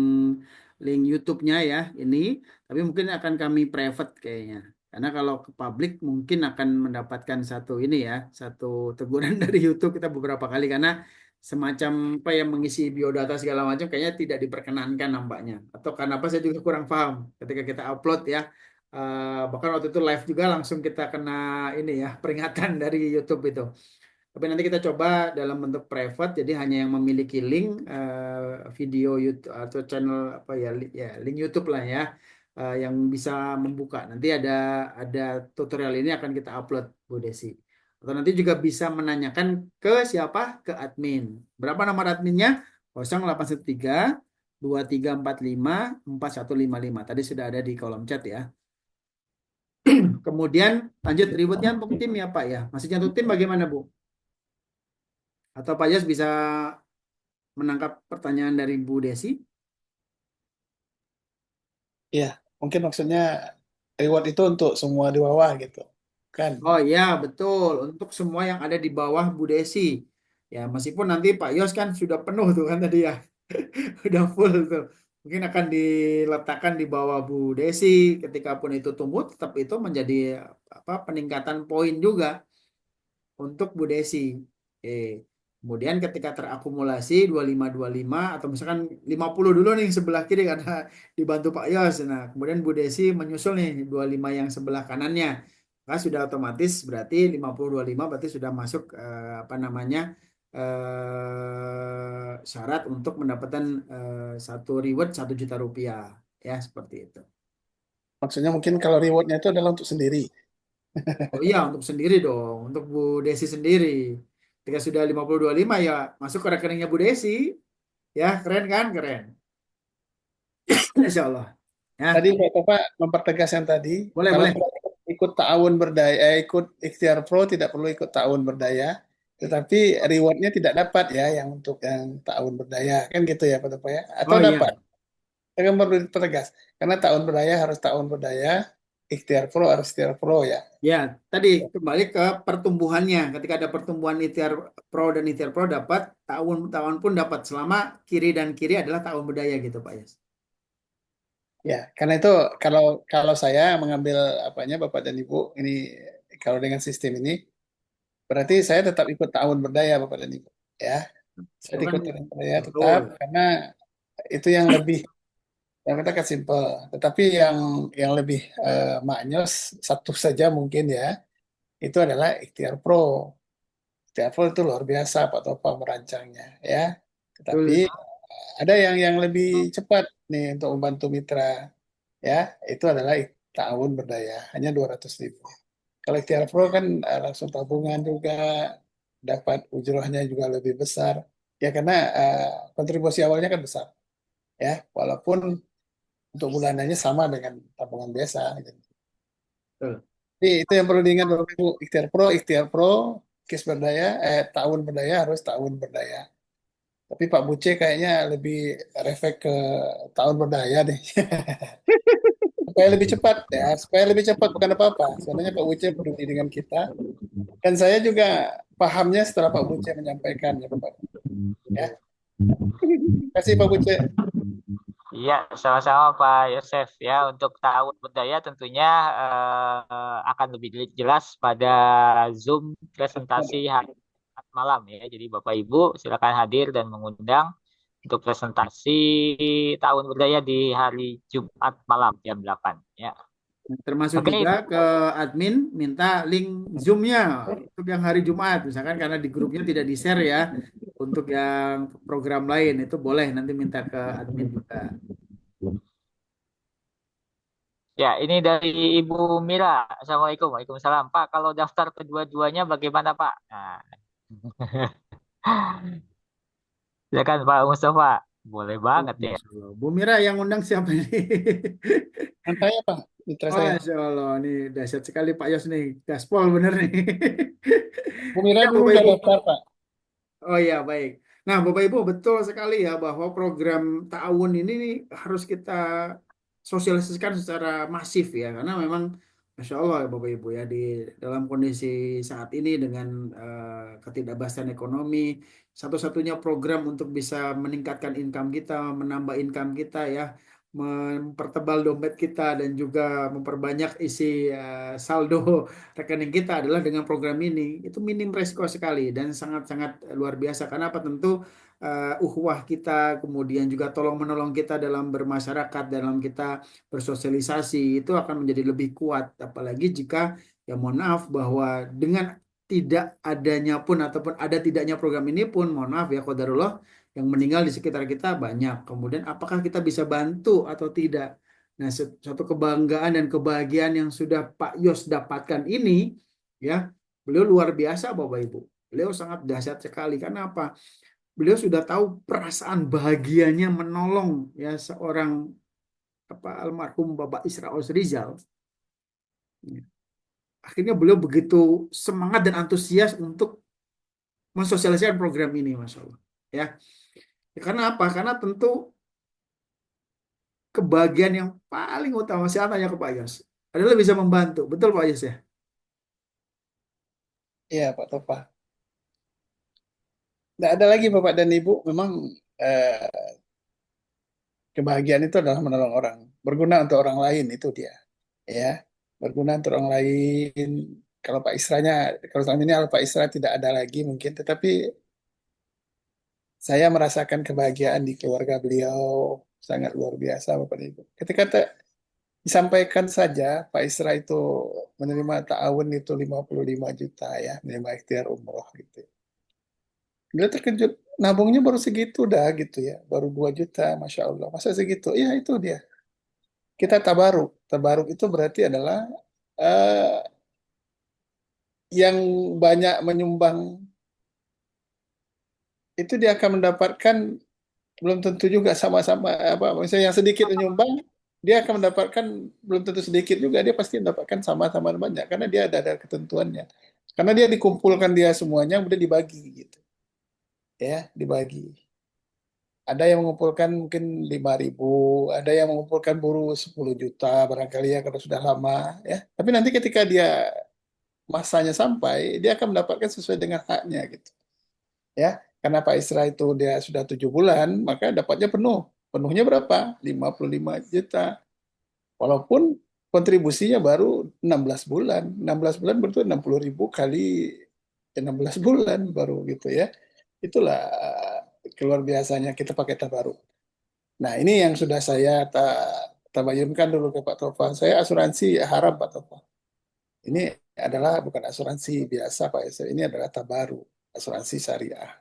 link YouTube-nya ya ini. Tapi mungkin akan kami private kayaknya. Karena kalau ke publik mungkin akan mendapatkan satu ini ya, satu teguran dari YouTube kita beberapa kali karena semacam apa yang mengisi biodata segala macam kayaknya tidak diperkenankan nampaknya. Atau karena apa saya juga kurang paham ketika kita upload ya. Bahkan waktu itu live juga langsung kita kena ini ya peringatan dari YouTube itu. Tapi nanti kita coba dalam bentuk private, jadi hanya yang memiliki link video YouTube atau channel apa ya, ya link YouTube lah ya, yang bisa membuka. Nanti ada tutorial ini akan kita upload Bu Desi. Atau nanti juga bisa menanyakan ke siapa? Ke admin. Berapa nomor adminnya? 0813 2345 4155. Tadi sudah ada di kolom chat ya. Kemudian lanjut ributnya untuk tim ya Pak ya. Masih untuk tim bagaimana Bu? Atau Pak Yos bisa menangkap pertanyaan dari Bu Desi? Iya, mungkin maksudnya reward itu untuk semua di bawah gitu. Kan? Oh iya, betul. Untuk semua yang ada di bawah Bu Desi. Ya, meskipun nanti Pak Yos kan sudah penuh tuh kan tadi ya. Udah full tuh. Mungkin akan diletakkan di bawah Bu Desi. Ketika pun itu tumbuh, tetap itu menjadi apa peningkatan poin juga untuk Bu Desi. Kemudian ketika terakumulasi 25 atau misalkan 50 dulu nih sebelah kiri karena dibantu Pak Yos. Nah, kemudian Bu Desi menyusul nih 25 yang sebelah kanannya. Maka sudah otomatis berarti 50 25 berarti sudah masuk apa namanya syarat untuk mendapatkan satu reward 1 juta rupiah ya seperti itu. Maksudnya mungkin kalau rewardnya itu adalah untuk sendiri. Oh iya, untuk sendiri dong, untuk Bu Desi sendiri. Ketika sudah 50 25 ya masuk ke rekeningnya Bu Desi. Ya, keren kan? Keren. Insya Allah. Tadi Ya, Bapak mempertegas yang tadi, boleh, kalau boleh. kita ikut ta'awun berdaya, ikut ikhtiar pro tidak perlu ikut ta'awun berdaya, tetapi rewardnya tidak dapat ya yang untuk yang ta'awun berdaya, kan gitu ya Pak ya? Atau Oh iya. dapat? Saya kan perlu dipertegas, karena ta'awun berdaya harus ta'awun berdaya, ikhtiar pro harus ikhtiar pro ya. Ya, tadi kembali ke pertumbuhannya. Ketika ada pertumbuhan ikhtiar pro dan ikhtiar pro dapat, tahun pun dapat selama kiri dan kiri adalah tahun budaya gitu Pak Yas. Ya, karena itu kalau kalau saya mengambil apanya Bapak dan Ibu ini kalau dengan sistem ini berarti saya tetap ikut ta'awun berdaya Bapak dan Ibu ya. Saya Itu kan ikut ta'awun berdaya betul. tetap karena itu yang lebih yang kita kan simpel. Tetapi yang lebih maknyos satu saja mungkin ya itu adalah ikhtiar pro. Ikhtiar pro itu luar biasa Pak Topa merancangnya ya. Tetapi Betul. ada yang lebih cepat nih untuk membantu mitra ya itu adalah tahun berdaya hanya 200.000. Kalau ikhtiar pro kan langsung tabungan juga dapat ujrohnya juga lebih besar ya karena kontribusi awalnya kan besar ya walaupun untuk bulanannya sama dengan tabungan biasa. Betul. Jadi itu yang perlu diingat Bapak Ibu, ikhtiar pro, kis berdaya, tahun berdaya harus tahun berdaya. Tapi Pak Buce kayaknya lebih refleks ke tahun berdaya deh. Supaya lebih cepat ya, supaya lebih cepat bukan apa-apa. Sebenarnya Pak Buce peduli dengan kita. Dan saya juga pahamnya setelah Pak Buce menyampaikan ya Bapak. Ya, terima kasih Pak Buce. Iya, sama-sama Pak Yosef ya. Untuk tahun berdaya tentunya akan lebih jelas pada Zoom presentasi hari Jumat malam ya. Jadi Bapak Ibu silakan hadir dan mengundang untuk presentasi tahun berdaya di hari Jumat malam jam 8 ya. Termasuk Oke, juga ke admin minta link Zoom-nya untuk yang hari Jumat. Misalkan karena di grupnya tidak di-share ya. Untuk yang program lain itu boleh nanti minta ke admin juga. ya ini dari Ibu Mira. Assalamualaikum. Waalaikumsalam. Pak, kalau daftar kedua-duanya bagaimana Pak? Nah, silakan Pak Mustafa. Boleh Oh, banget ya. Masya Allah. Bu Mira yang undang siapa ini? Dan saya Pak, mitra Oh, saya. Masya Allah, ini dahsyat sekali Pak Yos nih. Gaspol bener nih. Bu Mira Ya, dulu Bapak udah Ibu. daftar Pak. Oh iya, baik. Nah, Bapak Ibu betul sekali ya bahwa program tahun ini nih harus kita sosialisasikan secara masif ya, karena memang Masya Allah ya Bapak Ibu ya di dalam kondisi saat ini dengan ketidakpastian ekonomi, satu-satunya program untuk bisa meningkatkan income kita, menambah income kita ya, mempertebal dompet kita dan juga memperbanyak isi saldo rekening kita adalah dengan program ini. Itu minim resiko sekali dan sangat-sangat luar biasa. Karena apa? Tentu ukhuwah kita, kemudian juga tolong menolong kita dalam bermasyarakat, dalam kita bersosialisasi itu akan menjadi lebih kuat. Apalagi jika ya mohon maaf bahwa dengan tidak adanya pun ataupun ada tidaknya program ini pun mohon maaf ya qadarullah yang meninggal di sekitar kita banyak. Kemudian apakah kita bisa bantu atau tidak? Nah, suatu kebanggaan dan kebahagiaan yang sudah Pak Yos dapatkan ini, ya, beliau luar biasa, Bapak Ibu. Beliau sangat dahsyat sekali. Karena apa? Beliau sudah tahu perasaan bahagianya menolong ya seorang apa almarhum Bapak Isra'il Rizal. Akhirnya beliau begitu semangat dan antusias untuk mensosialisasikan program ini, Masya Allah. Ya, karena apa? Karena tentu kebahagiaan yang paling utama saya tanya ke Pak Yos adalah bisa membantu. Betul Pak Yos ya? Iya, Pak Topa. Nggak ada lagi Bapak dan Ibu, memang eh, kebahagiaan itu adalah menolong orang, berguna untuk orang lain itu dia, ya, berguna untuk orang lain. Kalau Pak Isranya, kalau selama ini Pak Isra tidak ada lagi mungkin, tetapi saya merasakan kebahagiaan di keluarga beliau sangat luar biasa Bapak dan Ibu. Ketika disampaikan saja Pak Isra itu menerima ta'awun itu 55 juta ya, menerima ikhtiar umroh gitu. Dia terkejut, nabungnya baru segitu dah gitu ya, baru 2 juta, Masya Allah. Masa segitu? Ya itu dia. Kita tabaruk. Tabaruk itu berarti adalah eh, yang banyak menyumbang itu dia akan mendapatkan belum tentu juga sama-sama apa misalnya yang sedikit menyumbang dia akan mendapatkan belum tentu sedikit juga dia pasti mendapatkan sama-sama banyak karena dia ada ketentuannya. Karena dia dikumpulkan dia semuanya udah dibagi gitu. Ya, dibagi. Ada yang mengumpulkan mungkin 5.000, ada yang mengumpulkan buruh 10 juta barangkali ya kalau sudah lama ya. Tapi nanti ketika dia masanya sampai, dia akan mendapatkan sesuai dengan haknya gitu. Ya, karena Pak Isra itu dia sudah 7 bulan, maka dapatnya penuh. Penuhnya berapa? 55 juta. Walaupun kontribusinya baru 16 bulan. 16 bulan berarti 60.000 kali 16 bulan baru gitu ya. Itulah keluar biasanya kita pakai tabaruk. Nah, ini yang sudah saya tabayunkan dulu ke Pak Tofa. Saya asuransi haram Pak Tofa. Ini adalah bukan asuransi biasa Pak Yusuf. Ini adalah tabaru, asuransi syariah.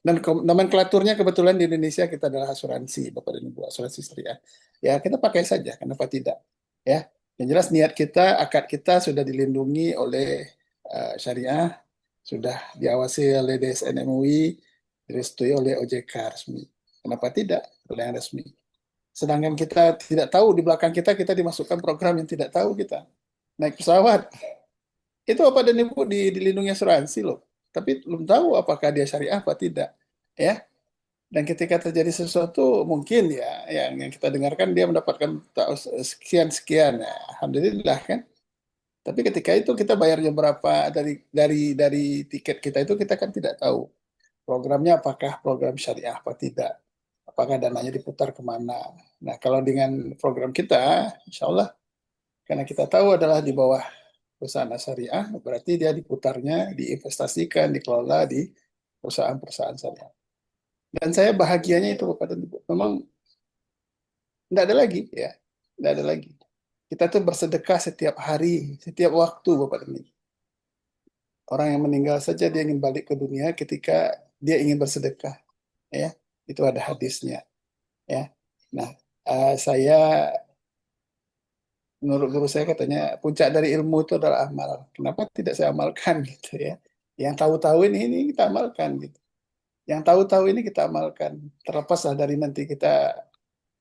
Dan nomenklaturnya kebetulan di Indonesia kita adalah asuransi, Bapak dan Ibu, asuransi syariah. Ya, kita pakai saja, kenapa tidak? Ya, yang jelas niat kita, akad kita sudah dilindungi oleh syariah, sudah diawasi oleh DSN MUI, direstui oleh OJK resmi. Kenapa tidak? Oleh yang resmi. Sedangkan kita tidak tahu di belakang kita dimasukkan program yang tidak tahu kita. Naik pesawat, itu apa dan ibu dilindungi asuransi loh. Tapi belum tahu apakah dia syariah apa tidak. Ya, dan ketika terjadi sesuatu mungkin ya yang kita dengarkan dia mendapatkan sekian sekian ya, alhamdulillah kan. Tapi ketika itu kita bayarnya berapa dari tiket kita itu kita kan tidak tahu programnya apakah program syariah apa tidak, apakah dananya diputar kemana. Nah kalau dengan program kita, insya Allah karena kita tahu adalah di bawah perusahaan syariah, berarti dia diputarnya, diinvestasikan, dikelola di perusahaan-perusahaan syariah. Dan saya bahagianya itu Bapak dan Ibu. Memang tidak ada lagi ya, tidak ada lagi. Kita tuh bersedekah setiap hari, setiap waktu Bapak dan Ibu. Orang yang meninggal saja dia ingin balik ke dunia ketika dia ingin bersedekah, ya. Itu ada hadisnya, ya. Nah, saya menurut guru saya katanya puncak dari ilmu itu adalah amal. Kenapa tidak saya amalkan gitu ya? Yang tahu-tahu ini kita amalkan gitu. Yang tahu-tahu ini kita amalkan. Terlepaslah dari nanti kita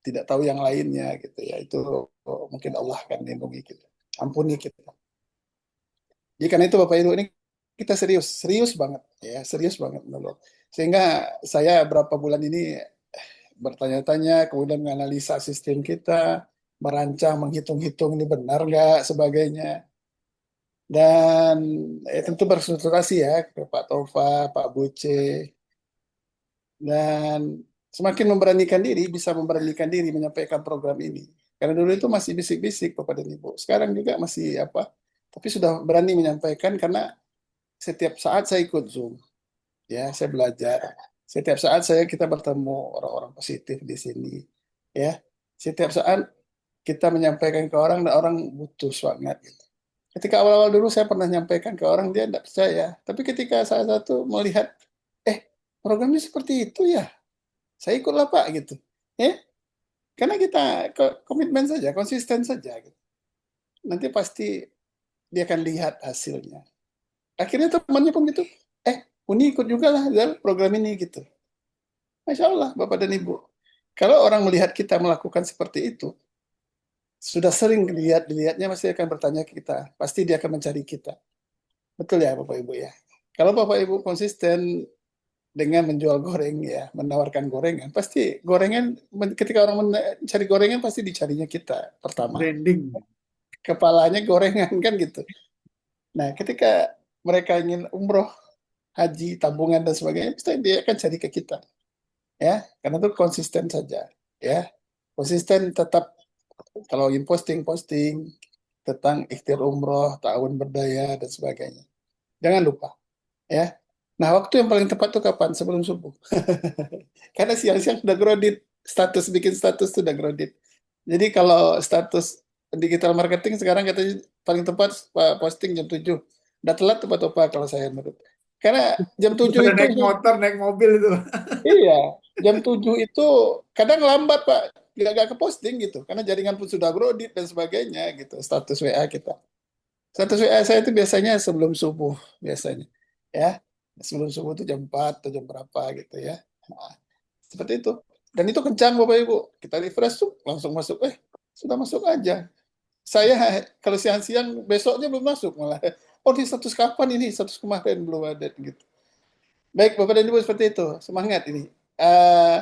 tidak tahu yang lainnya gitu ya. Itu mungkin Allah akan lindungi kita. Ampuni kita. Jadi karena itu Bapak Ibu ini kita serius, serius banget ya, serius banget menurut. Sehingga saya berapa bulan ini bertanya-tanya, kemudian menganalisa sistem kita, merancang, menghitung-hitung ini benar nggak, sebagainya. Dan tentu berkonsultasi ya ke Pak Tova, Pak Buce, dan semakin memberanikan diri, bisa memberanikan diri menyampaikan program ini. Karena dulu itu masih bisik-bisik Bapak dan Ibu. Sekarang juga masih apa, tapi sudah berani menyampaikan karena setiap saat saya ikut Zoom, ya saya belajar. Setiap saat kita bertemu orang-orang positif di sini, ya. Setiap saat kita menyampaikan ke orang dan orang butuh semangat gitu. Ketika awal-awal dulu saya pernah menyampaikan ke orang dia tidak percaya, tapi ketika salah satu melihat, programnya seperti itu ya, saya ikutlah Pak gitu, ya. Karena kita komitmen saja, konsisten saja gitu. Nanti pasti dia akan lihat hasilnya. Akhirnya temannya pun gitu, Uni ikut juga lah dalam program ini gitu. Masya Allah, Bapak dan Ibu. Kalau orang melihat kita melakukan seperti itu, sudah sering dilihatnya pasti akan bertanya ke kita. Pasti dia akan mencari kita. Betul ya Bapak Ibu ya. Kalau Bapak Ibu konsisten dengan menjual goreng ya, menawarkan gorengan, pasti gorengan ketika orang mencari gorengan pasti dicarinya kita pertama. Branding. Kepalanya gorengan kan gitu. Nah, ketika mereka ingin umroh, haji, tabungan dan sebagainya, pasti dia akan cari ke kita. Ya, karena itu konsisten saja. Ya, konsisten tetap kalau ingin posting tentang ikhtiar umroh, tahun berdaya dan sebagainya. Jangan lupa, ya. Nah, waktu yang paling tepat tuh kapan? Sebelum subuh. Karena siang-siang sudah grounded, bikin status sudah grounded. Jadi kalau status digital marketing sekarang katanya paling tepat posting jam 7. Udah telat tepat apa kalau saya menurut. Karena jam 7 Pada itu, naik motor, naik mobil itu. iya, jam 7 itu kadang lambat Pak. Gak ke posting gitu. Karena jaringan pun sudah grounded dan sebagainya gitu. Status WA kita. Status WA saya itu biasanya sebelum subuh biasanya. Ya, sebelum subuh itu jam 4 atau jam berapa gitu ya. Nah, seperti itu. Dan itu kencang Bapak Ibu. Kita refresh tuh langsung masuk. Sudah masuk aja. Saya kalau siang-siang besoknya belum masuk malah. Oh, di status kapan ini? Status kemarin belum ada gitu. Baik Bapak dan Ibu seperti itu. Semangat ini. Eh,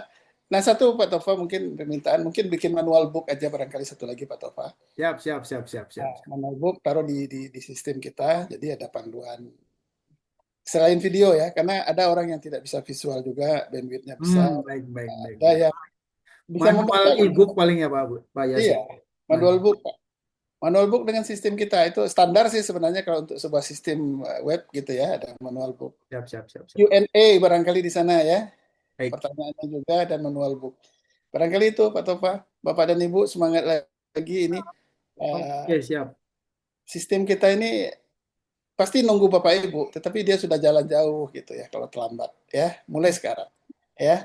nah satu Pak Tova mungkin permintaan. Mungkin bikin manual book aja barangkali satu lagi Pak Tova. Siap, siap, siap, siap, siap. Nah, manual book taruh di sistem kita. Jadi ada panduan selain video ya, karena ada orang yang tidak bisa visual juga, bandwidthnya besar. Baik, baik, baik, Ada baik. yang bisa Manual membaca. e-book paling ya Pak Yas Iya, ya. manual Manual. book. Manual book dengan sistem kita itu standar sih sebenarnya kalau untuk sebuah sistem web gitu ya, ada manual book. Siap, siap, siap, siap. Q&A barangkali di sana ya, Baik. pertanyaannya juga dan manual book. Barangkali itu Pak Tova, Bapak dan Ibu semangat lagi ini. Eh, Oke, siap. Sistem kita ini pasti nunggu Bapak Ibu, tetapi dia sudah jalan jauh gitu ya kalau terlambat ya, mulai sekarang ya.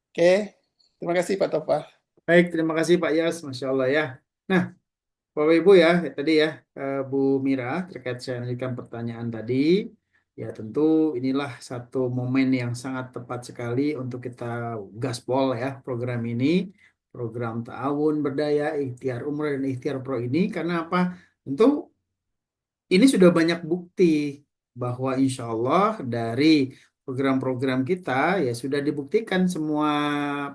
Oke, terima kasih Pak Tova. Baik, terima kasih Pak Yas, Masya Allah ya. Nah, Bapak Ibu ya, tadi ya, Bu Mira terkait saya lanjutkan pertanyaan tadi. Ya tentu inilah satu momen yang sangat tepat sekali untuk kita gaspol ya program ini. Program Ta'awun Berdaya, Ikhtiar Umroh dan Ikhtiar Pro ini. Karena apa? Tentu ini sudah banyak bukti bahwa insya Allah dari program-program kita ya sudah dibuktikan semua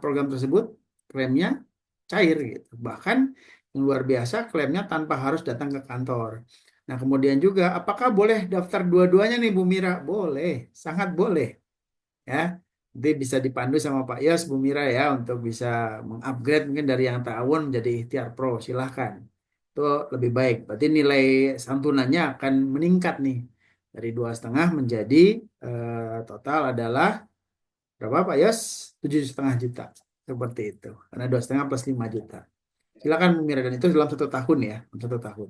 program tersebut klaimnya cair gitu. Bahkan yang luar biasa klaimnya tanpa harus datang ke kantor. Nah, kemudian juga apakah boleh daftar dua-duanya nih Bu Mira? Boleh, sangat boleh ya. Nanti bisa dipandu sama Pak Yos, Bu Mira ya untuk bisa mengupgrade mungkin dari yang ta'awun menjadi ikhtiar pro. Silahkan. Itu lebih baik. Berarti nilai santunannya akan meningkat nih dari 2,5 menjadi total adalah berapa Pak Yos? 7,5 juta. Seperti itu. Karena 2,5 plus 5 juta. Silakan Bu Mira dan itu dalam 1 tahun ya, dalam 1 tahun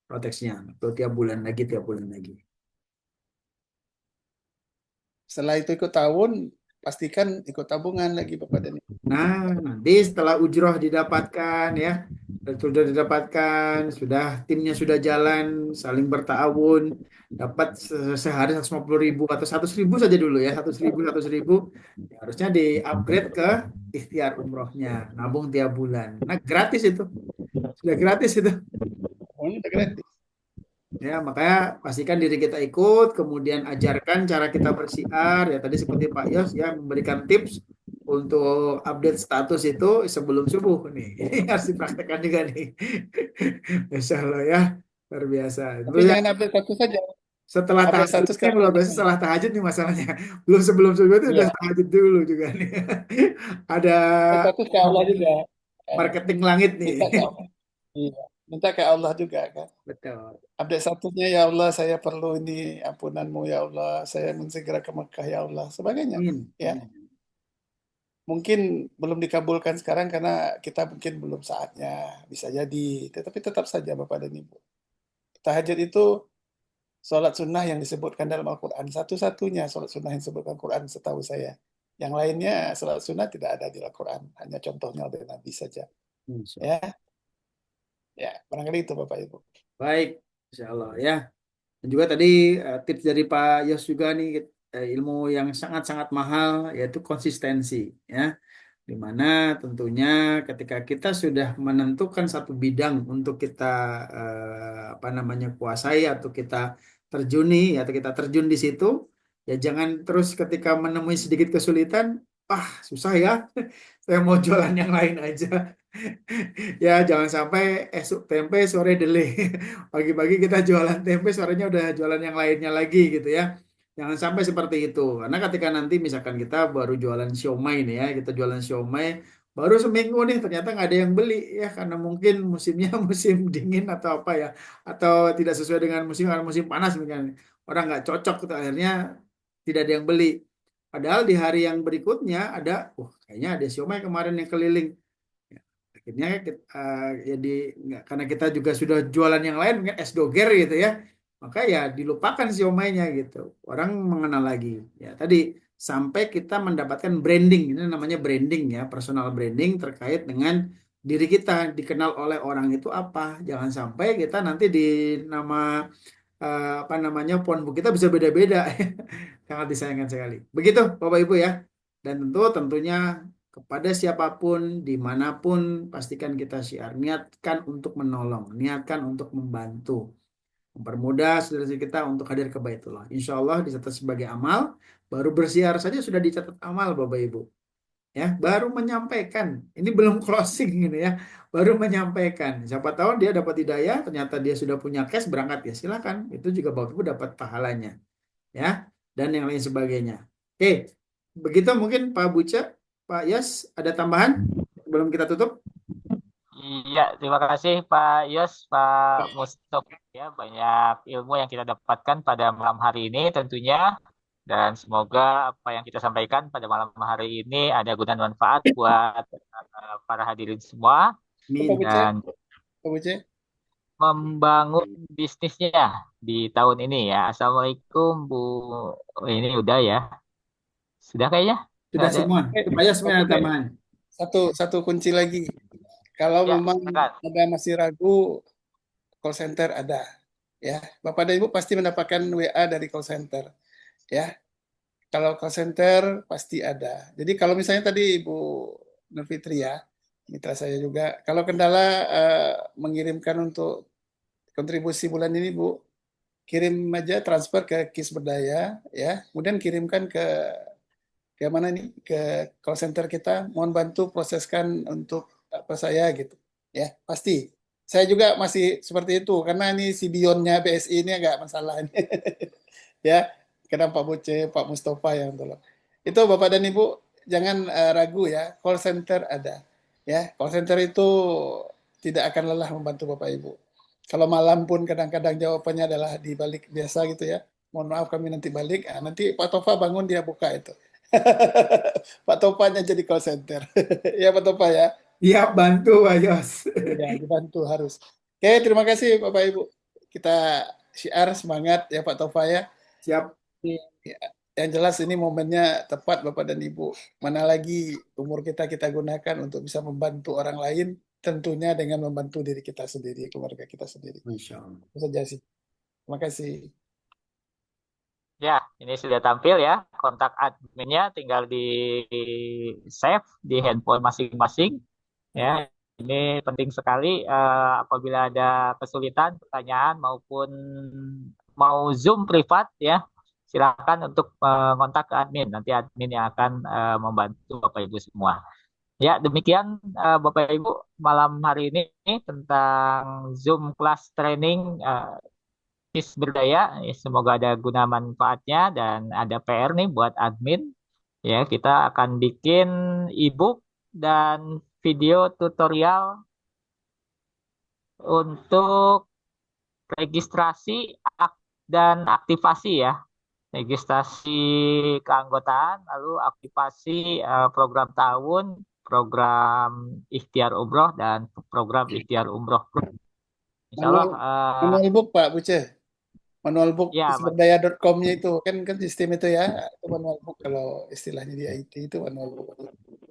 proteksinya. Atau tiap bulan lagi. Setelah itu ikut tahun, pastikan ikut tabungan lagi Bapak dan Ibu. Nah, nanti setelah ujroh didapatkan ya, sudah didapatkan, sudah timnya sudah jalan, saling bertaawun, dapat sehari 150.000 atau 100.000 saja dulu ya, 100.000, 100.000, ya, harusnya di-upgrade ke ikhtiar umrohnya, nabung tiap bulan. Nah, gratis itu, sudah gratis itu. Pokoknya udah gratis. Ya, makanya pastikan diri kita ikut, kemudian ajarkan cara kita bersiar. Ya, tadi seperti Pak Yos ya memberikan tips untuk update status itu sebelum subuh nih. Ini harus dipraktekkan juga nih. Insya Allah ya, luar biasa. Tapi Terus ya, jangan update status saja. setelah Update tahajud status ini yang kalau luar ada biasa yang setelah tahajud nih masalahnya. Belum sebelum subuh itu udah iya, tahajud dulu juga nih. Ada update status ke Allah juga. marketing langit nih. Minta ke Allah. Iya. Minta ke Allah juga kan. Betul. Update statusnya ya Allah saya perlu ini ampunanmu ya Allah. Saya ingin segera ke Mekah ya Allah. Sebagainya. Amin. Ya. Amin. Mungkin belum dikabulkan sekarang karena kita mungkin belum saatnya. Bisa jadi. Tetapi tetap saja Bapak dan Ibu. Tahajud itu sholat sunnah yang disebutkan dalam Al-Quran. Satu-satunya sholat sunnah yang disebutkan Al-Quran setahu saya. Yang lainnya sholat sunnah tidak ada di Al-Quran. Hanya contohnya dari Nabi saja. Insya Allah. Ya, ya, barangkali itu Bapak Ibu. Baik, Insya Allah ya. Dan juga tadi tips dari Pak Yos juga nih ilmu yang sangat-sangat mahal yaitu konsistensi ya. Di mana tentunya ketika kita sudah menentukan satu bidang untuk kita apa namanya kuasai atau kita terjuni atau kita terjun di situ ya jangan terus ketika menemui sedikit kesulitan, ah susah ya, saya mau jualan yang lain aja. Ya, jangan sampai esok tempe sore dele. Pagi-pagi kita jualan tempe, sorenya udah jualan yang lainnya lagi gitu ya. Jangan sampai seperti itu. Karena ketika nanti misalkan kita baru jualan siomay nih ya, kita jualan siomay baru seminggu nih ternyata nggak ada yang beli ya karena mungkin musimnya musim dingin atau apa ya atau tidak sesuai dengan musim karena musim panas mungkin orang nggak cocok gitu akhirnya tidak ada yang beli. Padahal di hari yang berikutnya ada, kayaknya ada siomay kemarin yang keliling. Ya, akhirnya jadi karena kita juga sudah jualan yang lain mungkin es doger gitu ya maka ya dilupakan siomainya gitu orang mengenal lagi ya tadi sampai kita mendapatkan branding ini namanya branding ya personal branding terkait dengan diri kita dikenal oleh orang itu apa jangan sampai kita nanti di nama apa namanya phonebook kita bisa beda-beda sangat disayangkan sekali begitu Bapak Ibu ya dan tentunya kepada siapapun, dimanapun, pastikan kita syiar. Niatkan untuk menolong, niatkan untuk membantu. Mempermudah saudara kita untuk hadir ke Baitullah. Insya Allah dicatat sebagai amal, baru bersiar saja sudah dicatat amal Bapak Ibu. Ya, baru menyampaikan. Ini belum closing gitu ya. Baru menyampaikan. Siapa tahu dia dapat hidayah, ternyata dia sudah punya cash berangkat ya silakan. Itu juga Bapak Ibu dapat pahalanya. Ya, dan yang lain sebagainya. Oke, begitu mungkin Pak Buca, Pak Yas, ada tambahan sebelum kita tutup? Iya, terima kasih Pak Yos, Pak Mustofa ya, banyak ilmu yang kita dapatkan pada malam hari ini tentunya dan semoga apa yang kita sampaikan pada malam hari ini ada guna dan manfaat buat para hadirin semua Pak Min. Buce, dan Pak Buce. membangun bisnisnya di tahun ini ya. Assalamualaikum Bu. Oh, ini udah ya. Sudah kayaknya? Nggak Sudah ada. semua. Eh, Itu Pak Yas Pak punya Buce, tambahan. satu satu kunci lagi. Kalau Ya, memang silakan. ada masih ragu, call center ada. Ya, Bapak dan Ibu pasti mendapatkan WA dari call center. Ya, kalau call center pasti ada. Jadi kalau misalnya tadi Ibu Nur Fitri ya, mitra saya juga, kalau kendala mengirimkan untuk kontribusi bulan ini Bu, kirim aja transfer ke Kis Berdaya ya, kemudian kirimkan ke mana nih ke call center kita, mohon bantu proseskan untuk apa saya gitu. Ya, pasti. Saya juga masih seperti itu karena ini si Bionnya BSI ini agak masalah ini. Ya, kadang Pak Boce, Pak Mustafa yang tolong. Itu Bapak dan Ibu jangan ragu ya, call center ada. Ya, call center itu tidak akan lelah membantu Bapak Ibu. Kalau malam pun kadang-kadang jawabannya adalah di balik biasa gitu ya. Mohon maaf kami nanti balik. Ah, nanti Pak Tofa bangun dia buka itu. Pak Topanya jadi call center. Ya Pak Topa ya. Iya, bantu Pak Yos. Ya, dibantu harus. Oke, terima kasih Bapak Ibu. Kita syiar semangat ya Pak Tofa ya. Siap. Ya, yang jelas ini momennya tepat Bapak dan Ibu. Mana lagi umur kita kita gunakan untuk bisa membantu orang lain, tentunya dengan membantu diri kita sendiri, keluarga kita sendiri. Masya Allah. Itu saja sih. Terima kasih. Ya, ini sudah tampil ya. Kontak adminnya tinggal di save di handphone masing-masing. Ya, ini penting sekali. Apabila ada kesulitan, pertanyaan maupun mau Zoom privat ya, silakan untuk kontak ke admin. Nanti admin yang akan membantu Bapak Ibu semua. Ya, demikian Bapak Ibu malam hari ini tentang Zoom class training KIS Berdaya. Semoga ada guna manfaatnya dan ada PR nih buat admin. Ya, kita akan bikin ebook dan video tutorial untuk registrasi dan aktivasi ya. Registrasi keanggotaan, lalu aktivasi program tahun, program ikhtiar umroh, dan program ikhtiar umroh. Insya Allah, Manual book Pak Buce. Manual book ya, kisberdaya.com-nya itu kan sistem itu ya. Itu manual book kalau istilahnya di IT itu manual book.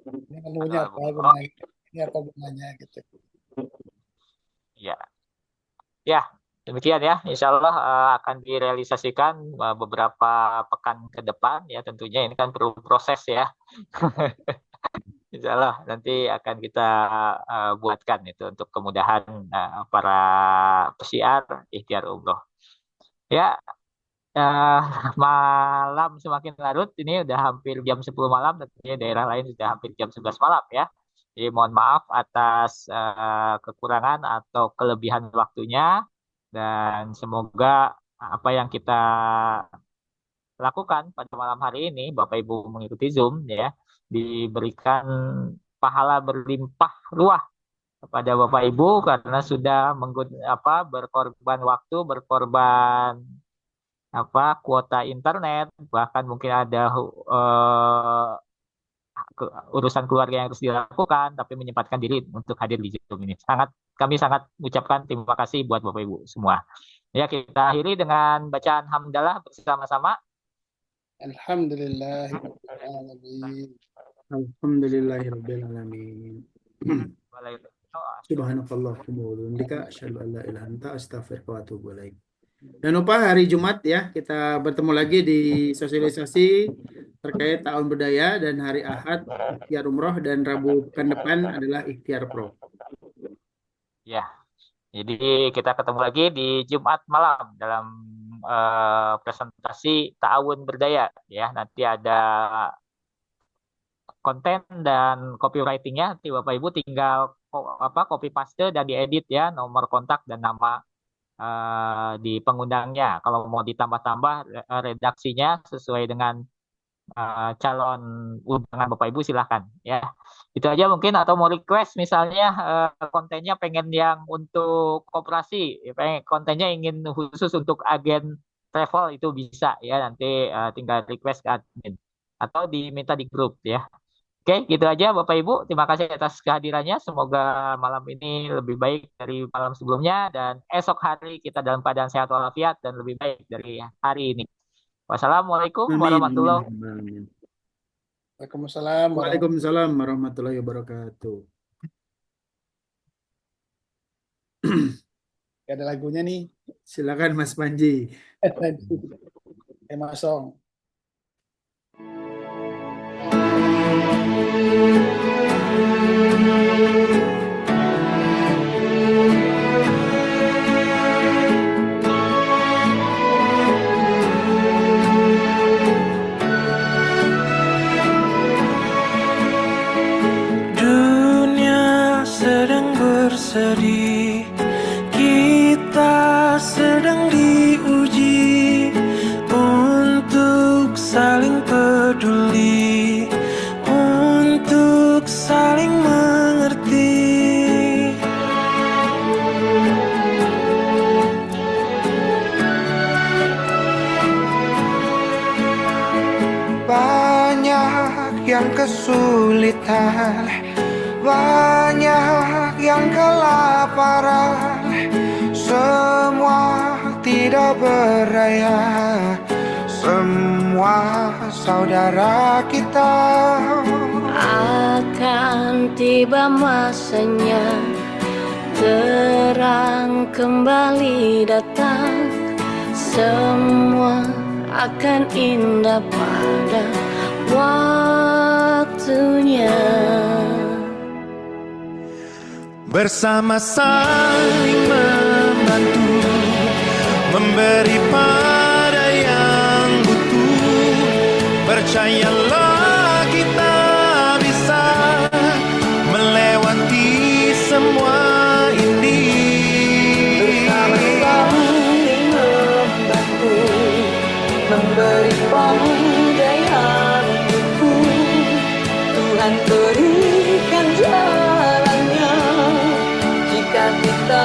Ini menunya manual apa book. gunanya? Ini apa gunanya gitu. Ya, ya, demikian ya. Insya Allah akan direalisasikan beberapa pekan ke depan ya. Tentunya ini kan perlu proses ya. Insya Allah nanti akan kita buatkan itu untuk kemudahan para pesiar ikhtiar umroh. Ya, eh, malam semakin larut. Ini udah hampir jam 10 malam. Tentunya daerah lain sudah hampir jam 11 malam ya. Jadi mohon maaf atas kekurangan atau kelebihan waktunya. Dan semoga apa yang kita lakukan pada malam hari ini, Bapak Ibu mengikuti Zoom ya, diberikan pahala berlimpah ruah kepada Bapak Ibu karena sudah berkorban waktu, berkorban kuota internet, bahkan mungkin ada urusan keluarga yang harus dilakukan, tapi menyempatkan diri untuk hadir di Zoom ini. Kami sangat mengucapkan terima kasih buat Bapak Ibu semua. Ya, kita akhiri dengan bacaan hamdalah bersama-sama. Alhamdulillahirrahmanirrahim. Alhamdulillahirrabbilalamin. Subhanakallahumma wa bihamdika asyhadu an la ilaha illa anta astaghfiruka wa atubu ilaik. Dan lupa hari Jumat ya kita bertemu lagi di sosialisasi terkait tahun berdaya, dan hari Ahad ikhtiar umroh, dan Rabu pekan depan adalah ikhtiar pro. Ya, jadi kita ketemu lagi di Jumat malam dalam presentasi tahun berdaya ya. Nanti ada konten dan copywritingnya. Nanti Bapak Ibu tinggal copy paste dan diedit ya, nomor kontak dan nama di pengundangnya. Kalau mau ditambah-tambah redaksinya sesuai dengan calon undangan Bapak Ibu silahkan ya. Itu aja mungkin, atau mau request misalnya kontennya pengen yang untuk koperasi, kontennya ingin khusus untuk agen travel, itu bisa ya, nanti tinggal request ke admin atau diminta di grup ya. Oke, gitu aja Bapak Ibu. Terima kasih atas kehadirannya. Semoga malam ini lebih baik dari malam sebelumnya dan esok hari kita dalam keadaan sehat walafiat dan lebih baik dari hari ini. Wassalamualaikum Amin, warahmatullahi amin, amin. Waalaikumsalam. Waalaikumsalam warahmatullahi wabarakatuh. Ada lagunya nih. Silakan Mas Panji. Tema song. Dunia sedang bersedih, kita sedang diuji untuk saling peduli, untuk saling mengerti. Banyak yang kesulitan, banyak yang kelaparan, semua tidak berdaya, semua saudara kita. Akan tiba masanya, terang kembali datang, semua akan indah pada waktunya. bersama saling membantu, memberi pada yang butuh. Percayalah kita bisa melewati semua ini. Bersama saling membantu, memberi pada yang butuh. Tuhan berikan jalannya jika kita